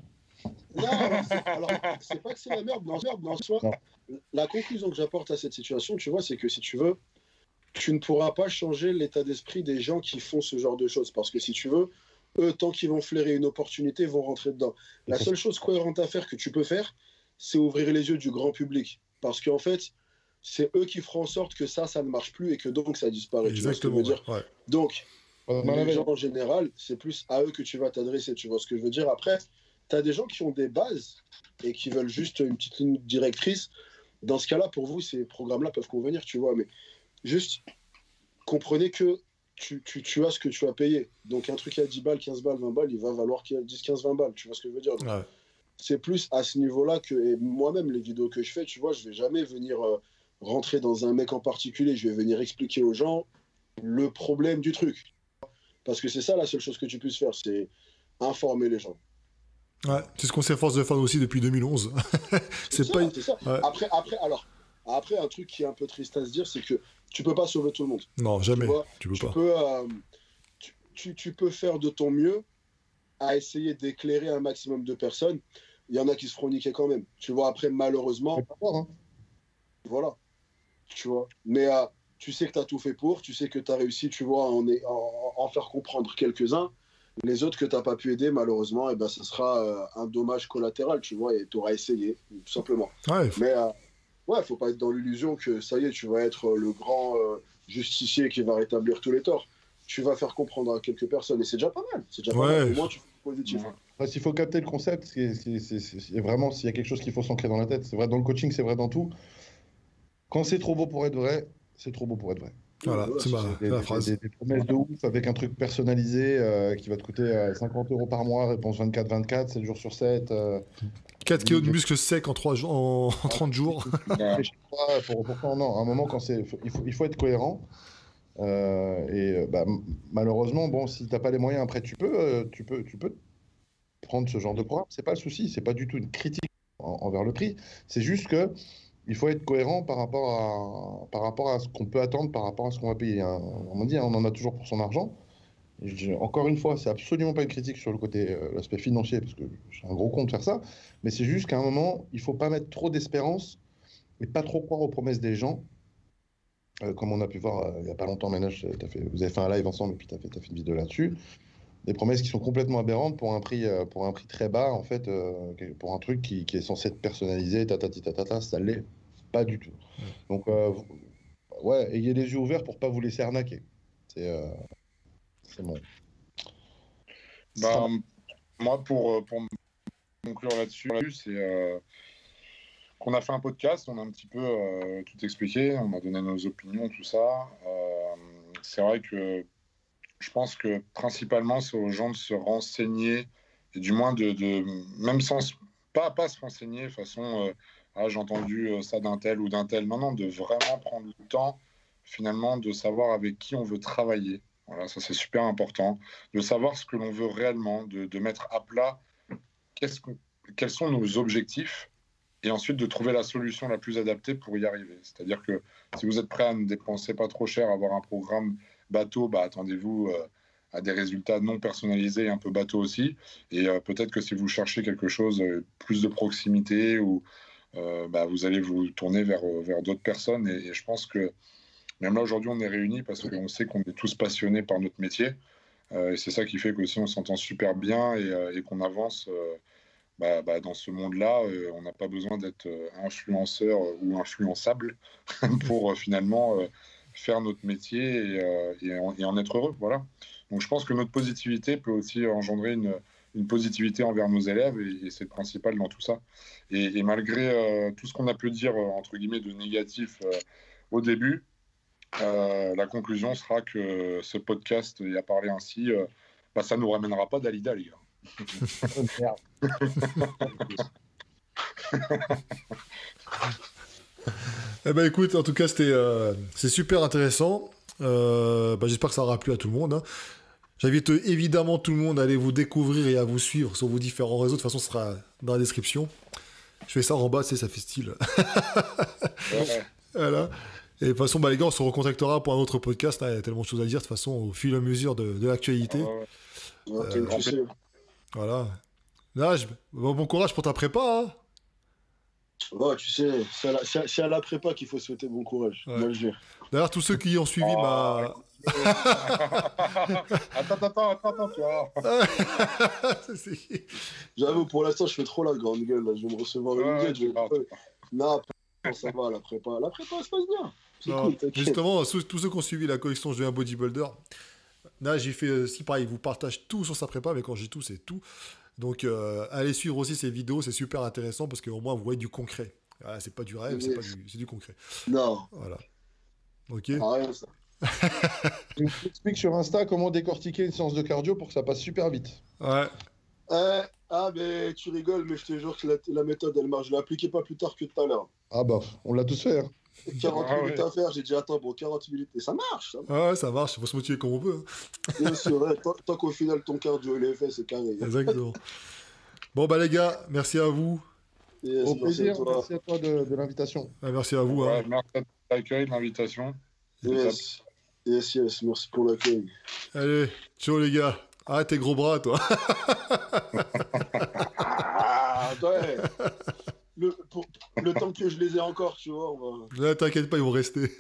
Non, alors, c'est pas que c'est la merde, non, soit, la conclusion que j'apporte à cette situation, tu vois, c'est que si tu veux, tu ne pourras pas changer l'état d'esprit des gens qui font ce genre de choses. Parce que si tu veux, eux, tant qu'ils vont flairer une opportunité, vont rentrer dedans. La seule chose cohérente à faire que tu peux faire, c'est ouvrir les yeux du grand public. Parce qu'en fait, c'est eux qui feront en sorte que ça ne marche plus et que donc ça disparaît. Exactement, tu vois ce que je veux dire? Ouais. Donc, les gens en général, c'est plus à eux que tu vas t'adresser. Tu vois ce que je veux dire? Après, tu as des gens qui ont des bases et qui veulent juste une petite ligne directrice. Dans ce cas-là, pour vous, ces programmes-là peuvent convenir, tu vois. Mais juste, comprenez que tu as ce que tu as payé. Donc, un truc à 10 balles, 15 balles, 20 balles, il va valoir 10, 15, 20 balles. Tu vois ce que je veux dire? Donc, ouais. C'est plus à ce niveau-là que, et moi-même, les vidéos que je fais, tu vois, je vais jamais venir rentrer dans un mec en particulier. Je vais venir expliquer aux gens le problème du truc. Parce que c'est ça la seule chose que tu puisses faire, c'est informer les gens. Ouais, c'est ce qu'on s'efforce de faire aussi depuis 2011. C'est ça, pas... c'est ça. Ouais. Après, un truc qui est un peu triste à se dire, c'est que tu peux pas sauver tout le monde. Non, jamais. Tu peux pas. Tu peux faire de ton mieux à essayer d'éclairer un maximum de personnes. Il y en a qui se feront niquer quand même. Tu vois, après, malheureusement, voilà. Tu vois. Mais tu sais que tu as tout fait pour, tu sais que tu as réussi, tu vois, en faire comprendre quelques-uns. Les autres que tu n'as pas pu aider, malheureusement, eh ben, ça sera un dommage collatéral, tu vois, et tu auras essayé, tout simplement. Ouais. Mais faut pas être dans l'illusion que ça y est, tu vas être le grand justicier qui va rétablir tous les torts. Tu vas faire comprendre à quelques personnes, et c'est déjà pas mal. C'est déjà pas mal. Au moins, tu fais positif. S'il faut capter le concept, c'est vraiment, s'il y a quelque chose qu'il faut s'ancrer dans la tête, c'est vrai dans le coaching, c'est vrai dans tout. Quand c'est trop beau pour être vrai, c'est trop beau pour être vrai. Voilà, c'est la phrase. Des promesses de ouf avec un truc personnalisé qui va te coûter 50 € par mois, réponse 24/24, 7 jours sur 7. 4 kilos de muscles secs en 30 jours. Pourtant, non, à un moment, il faut être cohérent. Malheureusement, bon, si tu n'as pas les moyens, après, tu peux prendre ce genre de programme. C'est pas le souci, c'est pas du tout une critique envers le prix. C'est juste que il faut être cohérent par rapport à ce qu'on peut attendre, par rapport à ce qu'on va payer. On m'a dit, on en a toujours pour son argent. Encore une fois, c'est absolument pas une critique sur le côté, l'aspect financier, parce que j'ai un gros con de faire ça, mais c'est juste qu'à un moment, il faut pas mettre trop d'espérance et pas trop croire aux promesses des gens. Comme on a pu voir il n'y a pas longtemps, Ménage, vous avez fait un live ensemble et puis tu as fait une vidéo là-dessus. Des promesses qui sont complètement aberrantes pour un prix très bas, en fait, pour un truc qui est censé être personnalisé, ça l'est pas du tout. Donc, ayez les yeux ouverts pour pas vous laisser arnaquer. C'est bon. Moi, pour conclure là-dessus, c'est qu'on a fait un podcast, on a un petit peu tout expliqué, on a donné nos opinions, tout ça. C'est vrai que je pense que principalement, c'est aux gens de se renseigner, et du moins même sans pas se renseigner de façon j'ai entendu ça d'un tel ou d'un tel. Non, de vraiment prendre le temps, finalement, de savoir avec qui on veut travailler. Voilà, ça c'est super important. De savoir ce que l'on veut réellement, de mettre à plat quels sont nos objectifs, et ensuite de trouver la solution la plus adaptée pour y arriver. C'est-à-dire que si vous êtes prêt à ne dépenser pas trop cher, avoir un programme bateau, attendez-vous à des résultats non personnalisés, un peu bateau aussi. Et peut-être que si vous cherchez quelque chose plus de proximité, ou vous allez vous tourner vers d'autres personnes. Et je pense que même là, aujourd'hui, on est réunis parce qu'on sait qu'on est tous passionnés par notre métier. Et c'est ça qui fait qu'aussi on s'entend super bien et qu'on avance dans ce monde-là. On n'a pas besoin d'être influenceur ou influençable pour finalement faire notre métier et en être heureux. Voilà. Donc je pense que notre positivité peut aussi engendrer une positivité envers nos élèves, et c'est le principal dans tout ça. Et malgré tout ce qu'on a pu dire, entre guillemets, de négatif au début, la conclusion sera que ce podcast, et à parler ainsi, ça ne nous ramènera pas d'Alida, les gars. Écoute, en tout cas, c'est super intéressant. J'espère que ça aura plu à tout le monde. J'invite évidemment tout le monde à aller vous découvrir et à vous suivre sur vos différents réseaux. De toute façon, ce sera dans la description. Je fais ça en bas, ça fait style. Ouais. Voilà. Et de toute façon, les gars, on se recontactera pour un autre podcast. Il y a tellement de choses à dire, de toute façon, au fur et à mesure de l'actualité. Voilà. Nage, bon courage pour ta prépa. Tu sais, c'est à la prépa qu'il faut souhaiter bon courage. Ouais. Moi, je jure. D'ailleurs, tous ceux qui ont suivi Attends, tu vois. J'avoue, pour l'instant, je fais trop la grande gueule. Là. Je vais me recevoir une gueule. Non, ça va, la prépa. La prépa, ça se passe bien. C'est cool, justement, tous ceux qui ont suivi la collection Je deviens bodybuilder, là, j'ai fait pareil, il vous partage tout sur sa prépa, mais quand je dis tout, c'est tout. Donc, allez suivre aussi ces vidéos, c'est super intéressant parce qu'au moins, vous voyez du concret. Voilà, c'est pas du rêve, c'est du concret. Non. Voilà. Ok. Rien, ça. Tu expliques sur Insta comment décortiquer une séance de cardio pour que ça passe super vite. Ouais. Mais tu rigoles, mais je te jure que la méthode, elle marche. Je l'ai appliquée pas plus tard que tout à l'heure. On l'a tous fait. Hein. 40 minutes à faire, j'ai dit attends, 40 minutes, et ça marche. Ouais, ça marche, il faut se motiver comme on peut. Bien sûr, tant qu'au final ton cardio il est fait, c'est carré. Exactement. Bon, bah les gars, merci à vous. Yes, Au plaisir, toi. merci à toi de l'invitation. Ah, merci à vous. Ouais, Hein. merci à l'accueil, de l'invitation. Yes. Yes, merci pour l'accueil. Allez, ciao les gars. Ah, tes gros bras, toi. Ah, ouais. Le temps que je les ai encore, tu vois. Ne t'inquiète pas, ils vont rester.